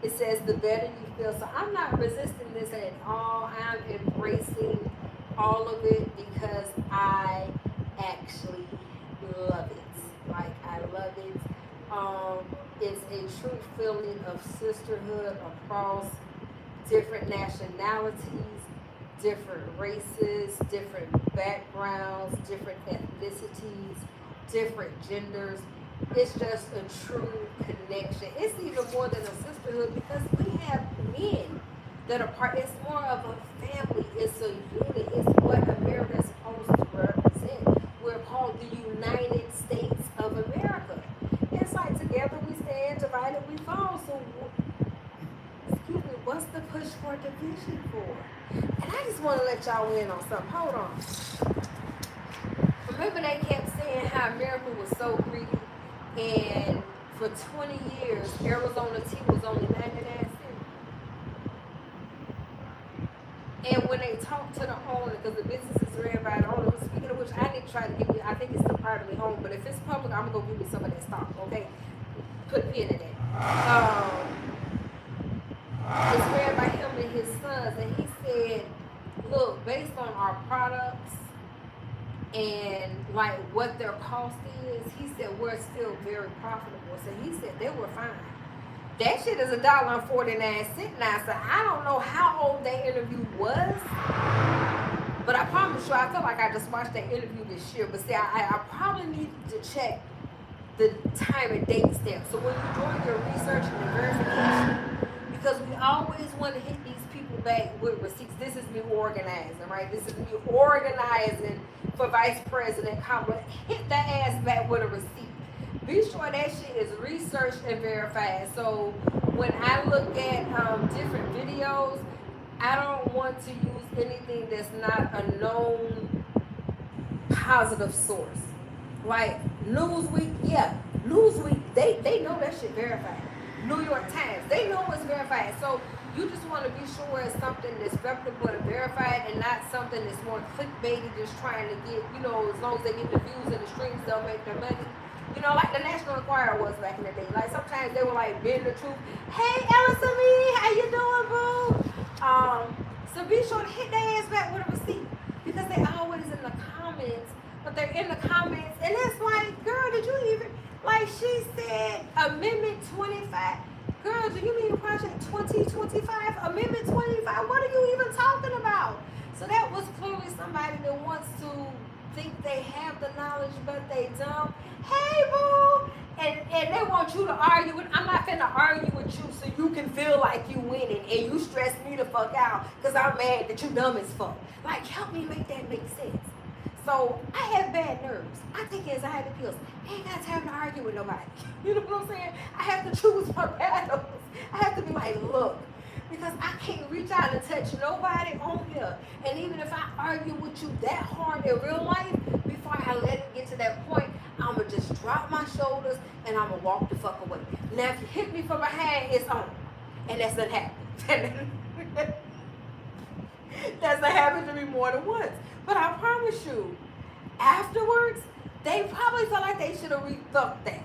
it says the better you feel. So I'm not resisting this at all. I'm embracing all of it because I actually love it. Like, I love it. It's a true feeling of sisterhood across different nationalities, different races, different backgrounds, different ethnicities, different genders. It's just a true connection. It's even more than a sisterhood because we have men that are part. It's more of a family. It's a unit. It's what America is supposed to represent. We're called the United States of America. It's like together we stand, divided we fall. So, excuse me, what's the push for division for? And I just want to let y'all in on something. Hold on. Remember they kept saying how America was so greedy, and for 20 years, Arizona tea was only 99 cents. And when they talked to the owner, because the business is ran by the owner, speaking of which, I need to try to give you, I think it's still privately owned, but if it's public, I'm going to go give you some of that stock, okay? Put a pin in it. It's ran by him and his sons, and he said, look, based on our products and like what their cost is, he said we're still very profitable. So he said they were fine. That shit is $1.49 now. So I don't know how old that interview was, but I promise you, I feel like I just watched that interview this year. But see, I probably need to check the time and date stamp. So when you're doing your research and your verification, because we always want to hit these people back with receipts. This is me organizing, right? This is me organizing for Vice President Kamala. Hit that ass back with a receipt. Be sure that shit is researched and verified. So when I look at different videos, I don't want to use anything that's not a known positive source. Like Newsweek, yeah, Newsweek, they know that shit verified. New York Times, they know it's verified. So you just want to be sure it's something that's reputable and verified, and not something that's more clickbaity, just trying to get, as long as they get the views and the streams, they'll make their money. Like the National Enquirer was back in the day. Like sometimes they were like bend the truth. Hey, Ellison, how you doing, boo? So be sure to hit their ass back with a receipt, because they always in the comments. But they're in the comments, and it's like, girl, did you even, like she said, Amendment 25. Girl, do you mean Project 2025? Amendment 25? What are you even talking about? So that was clearly somebody that wants to think they have the knowledge, but they don't. Hey, boo! And they want you to argue with, I'm not finna argue with you so you can feel like you winning and you stress me the fuck out because I'm mad that you dumb as fuck. Like, help me make that make sense. So I have bad nerves. I take anxiety pills. I ain't got time to argue with nobody. You know what I'm saying? I have to choose my battles. I have to be like, look, because I can't reach out and touch nobody on here. And even if I argue with you that hard in real life, before I let it get to that point, I'm going to just drop my shoulders and I'm going to walk the fuck away. Now, if you hit me from behind, it's on. And that's not happening. That's not happened to me more than once. But I promise you, afterwards, they probably felt like they should have rethought that.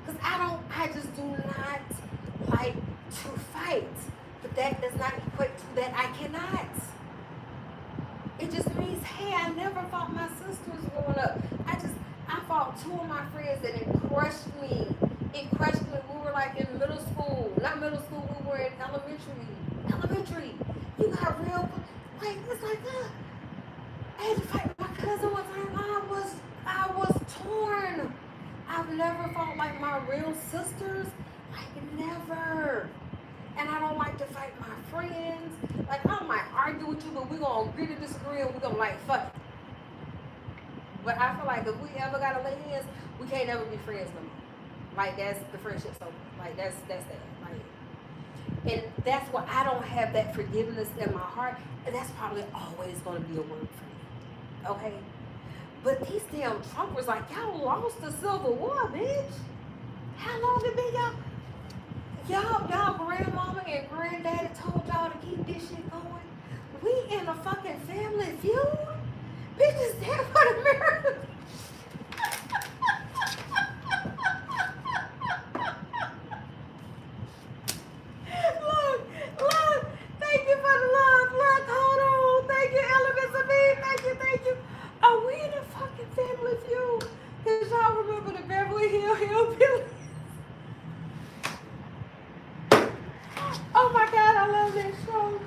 Because I just do not like to fight. But that does not equate to that I cannot. It just means, hey, I never fought my sisters growing up. I fought two of my friends and it crushed me. It crushed me. We were like in middle school. Not middle school, we were in elementary. You got real, like, it's like, I had to fight my cousin one time. I was torn. I've never fought like my real sisters. Like, never. And I don't like to fight my friends. Like, I might argue with you, but we're going to agree to disagree and we're going to, like, fuck it. But I feel like if we ever got to lay hands, we can't ever be friends no more. Like, that's the friendship's over. Like, that's that. Like, and that's why I don't have that forgiveness in my heart. And that's probably always going to be a word for me. Okay? But these damn Trumpers, like, y'all lost the Civil War, bitch. How long it been y'all grandmama and granddaddy told y'all to keep this shit going? We in a fucking family feud? Bitches stand for America. Look, thank you for the love. Look, hold on. Thank you, Elements of Me. Thank you. Are we in a fucking family feud? Because y'all remember the Beverly Hillbillies? Oh my God, I love that show.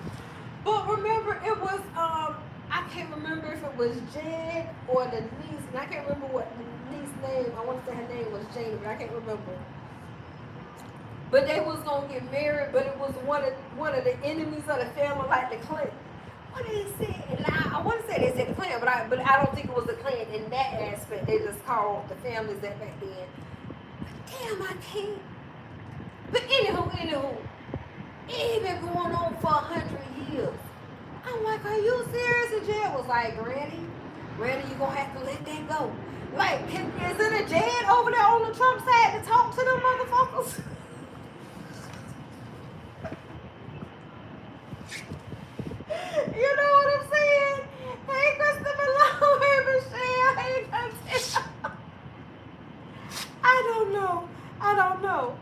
But remember, it was, I can't remember if it was Jen or the niece, and I can't remember what the niece's name, I want to say her name was Jane, but I can't remember. But they was going to get married, but it was one of the enemies of the family, like the Clinton. What did they say? And I want to say they said the Klan, but I don't think it was the Klan in that aspect. They just called the families that back then. But damn, I can't. But anywho, it been going on for 100 years. I'm like, are you serious? And Jed was like, Granny, you gonna have to let that go. Like, is it a Jed over there on the Trump side to talk to them motherfuckers? You know what I'm saying? Hey, Christopher Lowe, hey, Michelle, hey, Christopher. I don't know.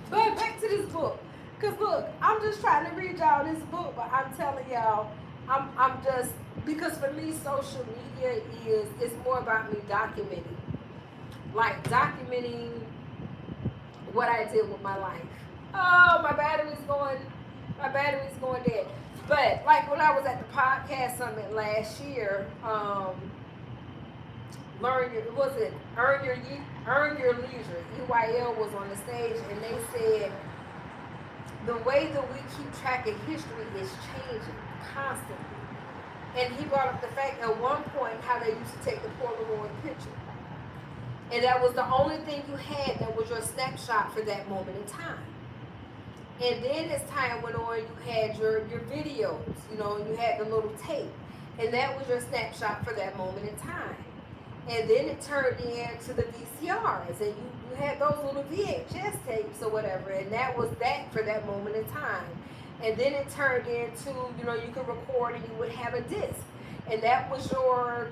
But back to this book. Because look, I'm just trying to read y'all this book, but I'm telling y'all, I'm just, because for me, social media it's more about me documenting. Like, documenting what I did with my life. Oh, my battery's going dead. But like when I was at the podcast summit last year, Earn Your Leisure. EYL was on the stage and they said the way that we keep track of history is changing constantly. And he brought up the fact at one point how they used to take the Polaroid picture. And that was the only thing you had that was your snapshot for that moment in time. And then as time went on, you had your videos, you had the little tape. And that was your snapshot for that moment in time. And then it turned into the VCRs, and you had those little VHS tapes or whatever, and that was that for that moment in time. And then it turned into, you could record and you would have a disc, and that was your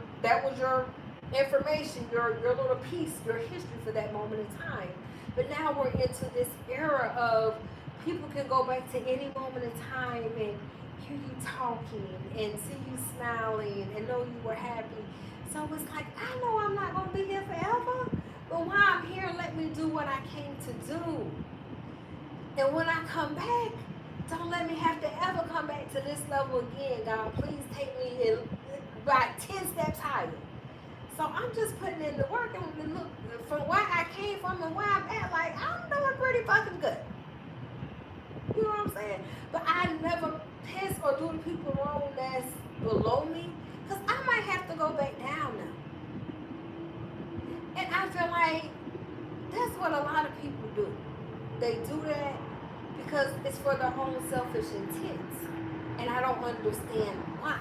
information, your little piece, your history for that moment in time. But now we're into this era of people can go back to any moment in time and hear you talking and see you smiling and know you were happy. So it's like, I know I'm not going to be here forever, but while I'm here, let me do what I came to do. And when I come back, don't let me have to ever come back to this level again, God. Please take me in by 10 steps higher. So I'm just putting in the work, and look, from where I came from and where I'm at, like, I'm doing pretty fucking good. You know what I'm saying? But I never piss or do the people wrong that's below me, because I might have to go back down now. And I feel like that's what a lot of people do. They do that because it's for their own selfish intents. And I don't understand why.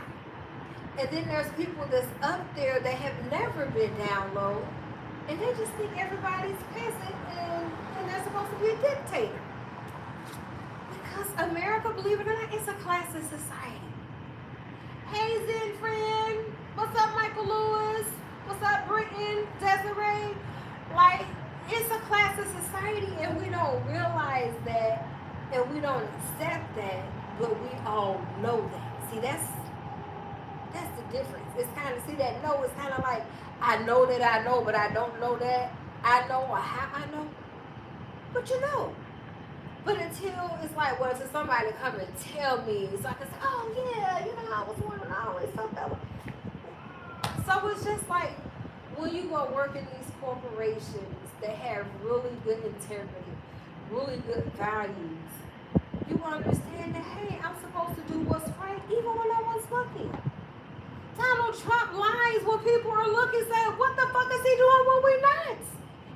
And then there's people that's up there that have never been down low, and they just think everybody's peasant and they're supposed to be a dictator. Because America, believe it or not, it's a classist society. Hey, Zen friend. What's up, Michael Lewis? What's up, Britton, Desiree? Like, it's a classist society, and we don't realize that, and we don't accept that, but we all know that. See, that's the difference. It's kind of, see that no, it's kind of like, I know that I know, but I don't know that I know or how I know. But you know. But until it's like, well, until somebody come and tell me, so I can say, oh yeah, I was one and I always felt that way. So it's just like, when you go work in these corporations that have really good integrity, really good values, you understand that, hey, I'm supposed to do what's right even when no one's looking. Donald Trump lies when people are looking, saying, what the fuck is he doing when we're not?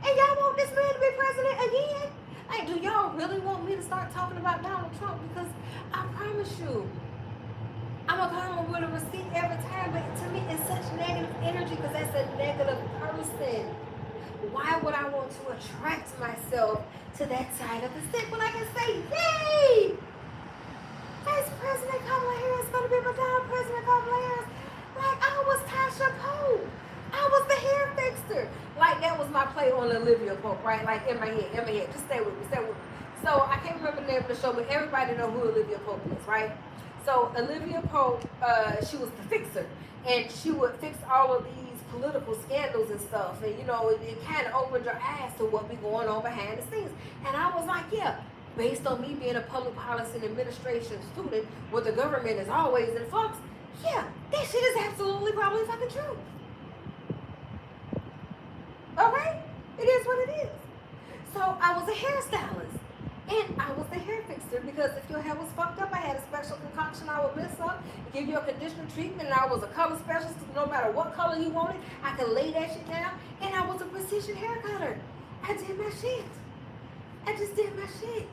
And y'all want this man to be president again? Like, do y'all really want me to start talking about Donald Trump? Because I promise you, I'm going to come with a receipt every time, but to me, it's such negative energy because that's a negative person. Why would I want to attract myself to that side of the stick when I can say, yay! Vice President Kamala Harris is going to be Madame President Kamala Harris. Like, I was Tasha Pope. I was the hair fixer. Like, that was my play on Olivia Pope, right? Like, in my head. Just stay with me. So, I can't remember the name of the show, but everybody know who Olivia Pope is, right? So, Olivia Pope, she was the fixer. And she would fix all of these political scandals and stuff. And, it kind of opened your eyes to what be going on behind the scenes. And I was like, yeah, based on me being a public policy and administration student, where the government is always in flux, yeah, that shit is absolutely probably fucking true. Okay? It is what it is. So I was a hairstylist. And I was the hair fixer because if your hair was fucked up, I had a special concoction I would mix up, give you a conditioner treatment, and I was a color specialist. No matter what color you wanted, I could lay that shit down. And I was a precision hair cutter. I did my shit. I just did my shit.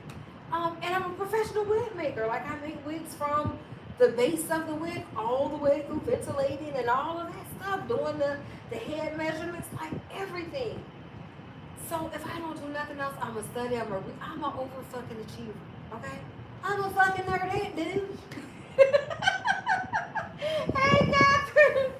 And I'm a professional wig maker. Like, I make wigs from the base of the wig all the way through ventilating and all of that stuff, doing the head measurements, like everything. So if I don't do nothing else, I'm gonna study. I'm a over fucking achiever. Okay, I'm a fucking nerd, dude. Hey, Catherine.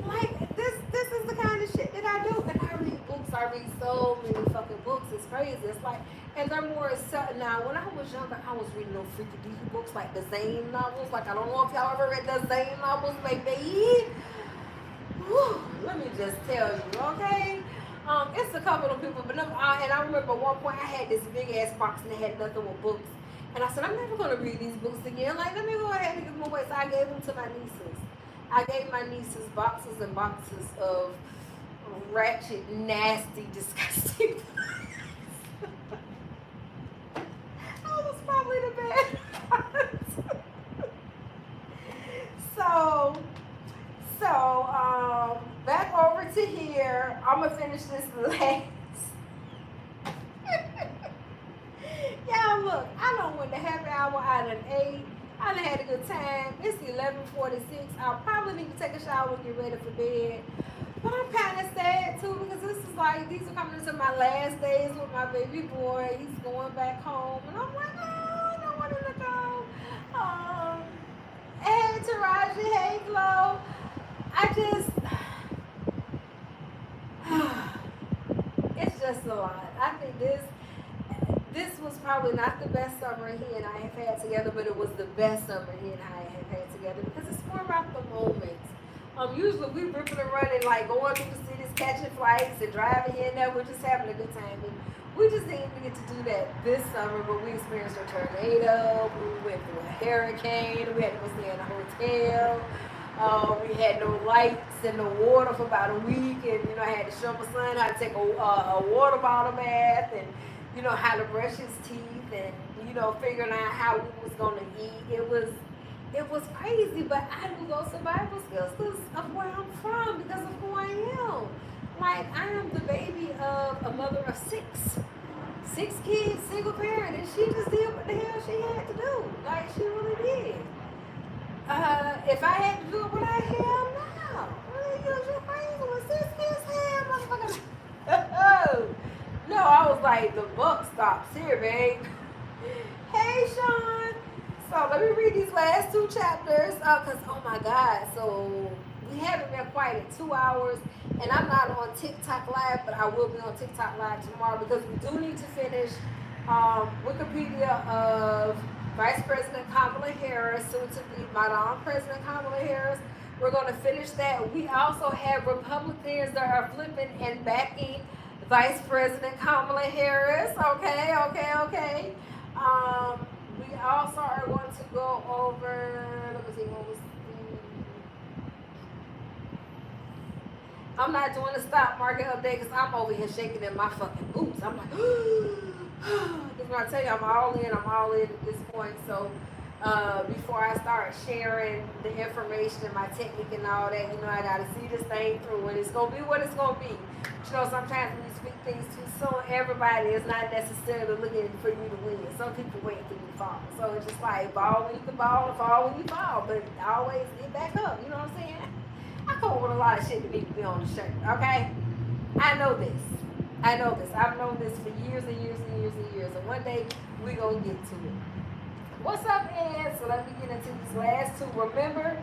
Like, this is the kind of shit that I do. And I read books. I read so many fucking books. It's crazy. It's like, and they're more accepted now. When I was younger, I was reading those freaky deaky books like the Zane novels. Like, I don't know if y'all ever read the Zane novels, maybe. Whew, let me just tell you, okay? It's a couple of people, but and I remember at one point I had this big ass box and it had nothing with books. And I said, I'm never going to read these books again. Like, let me go ahead and give them away. So I gave them to my nieces. I gave my nieces boxes and boxes of ratchet, nasty, disgusting I was probably the bad So, back over to here. I'm going to finish this last. Yeah, look, I don't win the happy hour. I done ate. I done had to good time. It's 11:46. I'll probably need to take a shower and get ready for bed. But I'm kind of sad too because this is like, these are coming into my last days with my baby boy. He's going back home. And I'm like, oh, I don't want him to go. Hey, Taraji. Hey, Flo. I just, it's just a lot. I think this was probably not the best summer he and I have had together, but it was the best summer he and I have had together because it's more about the moments. Usually we ripping and running, like going through the cities, catching flights and driving here and there. We're just having a good time. And we just didn't get to do that this summer, but we experienced a tornado. We went through a hurricane. We had to go stay in a hotel. We had no lights and no water for about a week, and I had to show my son how to take a water bottle bath, and how to brush his teeth, and figuring out how we was gonna eat. It was crazy, but I knew those survival skills because of where I'm from, because of who I am. Like, I am the baby of a mother of six kids, single parent, and she just did what the hell she had to do. Like, she really did. If I had to do it, what I have now? You're crazy with 6 kids have, motherfucker. No, I was like, the buck stops here, babe. Hey, Sean. So let me read these last 2 chapters, because, oh my God, so we haven't been quiet in 2 hours, and I'm not on TikTok Live, but I will be on TikTok Live tomorrow because we do need to finish Wikipedia of Vice President Kamala Harris, soon to be Madam President Kamala Harris. We're going to finish that. We also have Republicans that are flipping and backing Vice President Kamala Harris. Okay. We also are going to go over, let me see, what was I'm not doing the stock market update because I'm over here shaking in my fucking boots. I'm like, because when I tell you I'm all in at this point. So before I start sharing the information and my technique and all that, I got to see this thing through, and it's going to be what it's going to be. Sometimes when you speak things too soon, everybody is not necessarily looking for you to win. Some people wait for you to fall. So it's just like, ball when you can ball and fall when you fall, but always get back up. You know what I'm saying? I come up with a lot of shit that needs to be on the shirt, okay? I know this. I've known this for years and years and years and years, and one day we're going to get to it. What's up, Ed? So let me get into these last 2. Remember,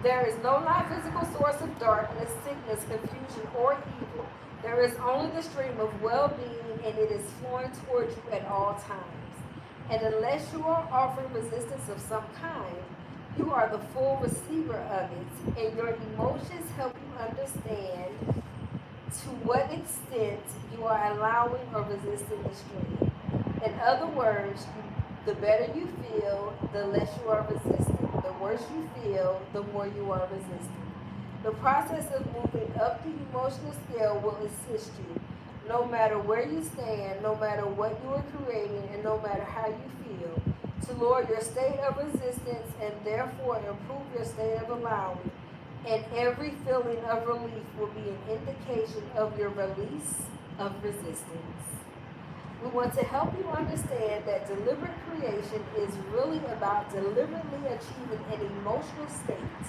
there is no non-physical source of darkness, sickness, confusion, or evil. There is only the stream of well-being, and it is flowing towards you at all times. And unless you are offering resistance of some kind, you are the full receiver of it, and your emotions help you understand to what extent you are allowing or resisting the stream. In other words, the better you feel, the less you are resisting. The worse you feel, the more you are resisting. The process of moving up the emotional scale will assist you, no matter where you stand, no matter what you are creating, and no matter how you feel, to lower your state of resistance and therefore improve your state of allowing. And every feeling of relief will be an indication of your release of resistance. We want to help you understand that deliberate creation is really about deliberately achieving an emotional state.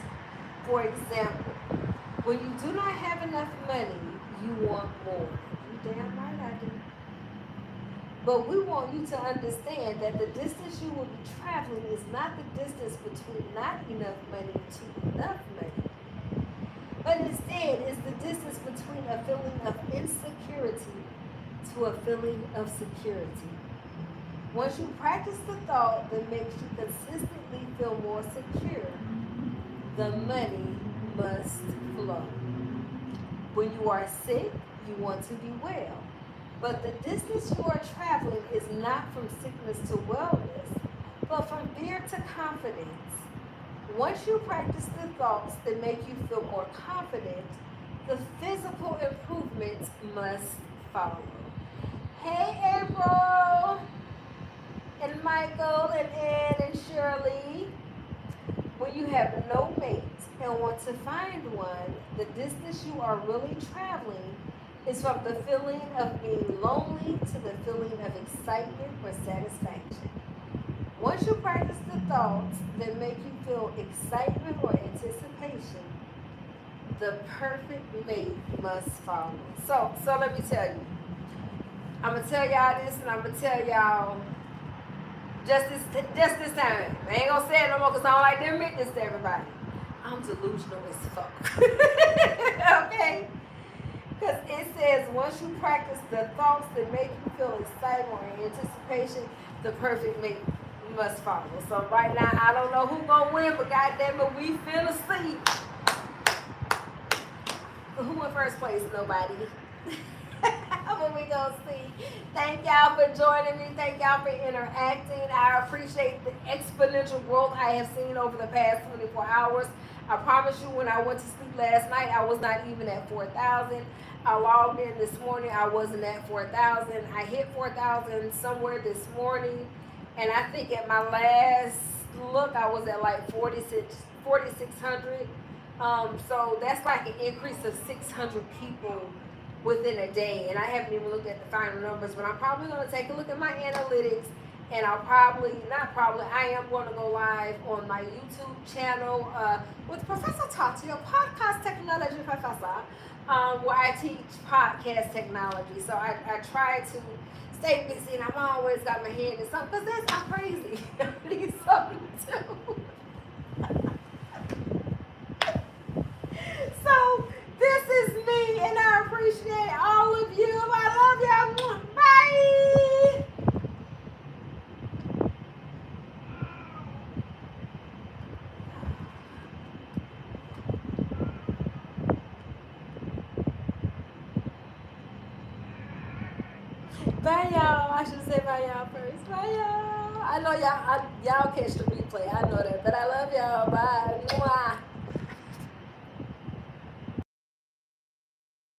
For example, when you do not have enough money, you want more. You damn right I do. But we want you to understand that the distance you will be traveling is not the distance between not enough money to enough money, but instead is the distance between a feeling of insecurity to a feeling of security. Once you practice the thought that makes you consistently feel more secure, the money must flow. When you are sick, you want to be well. But the distance you are traveling is not from sickness to wellness, but from fear to confidence. Once you practice the thoughts that make you feel more confident, the physical improvements must follow. Hey, April, and Michael, and Ed, and Shirley. When you have no mate and want to find one, the distance you are really traveling is from the feeling of being lonely to the feeling of excitement or satisfaction. Once you practice the thoughts that make you feel excitement or anticipation, the perfect mate must follow. So let me tell you. I'm gonna tell y'all this, and I'm gonna tell y'all just this time. I ain't gonna say it no more because I don't like to admit this to everybody. I'm delusional as fuck. Okay? Because it says once you practice the thoughts that make you feel excited or anticipation, the perfect mate must follow. So right now, I don't know who's gonna win, but goddamn it, we finna see. Who in first place? Nobody. But we gonna see. Thank y'all for joining me. Thank y'all for interacting. I appreciate the exponential growth I have seen over the past 24 hours. I promise you, when I went to sleep last night, I was not even at 4,000. I logged in this morning, I wasn't at 4,000. I hit 4,000 somewhere this morning, and I think at my last look, I was at like 4,600. So that's like an increase of 600 people within a day, and I haven't even looked at the final numbers, but I'm probably going to take a look at my analytics, and I am going to go live on my YouTube channel with Professor TOT, a podcast technology professor, where I teach podcast technology. So I try to stay busy, and I've always got my hand in something, because I'm crazy. I need something to do. So this is me, and I appreciate all of you. I love y'all. Bye. Bye, y'all. I should say bye, y'all first. Bye, y'all. I know y'all catch the replay. I know that, but I love y'all. Bye. Mwah.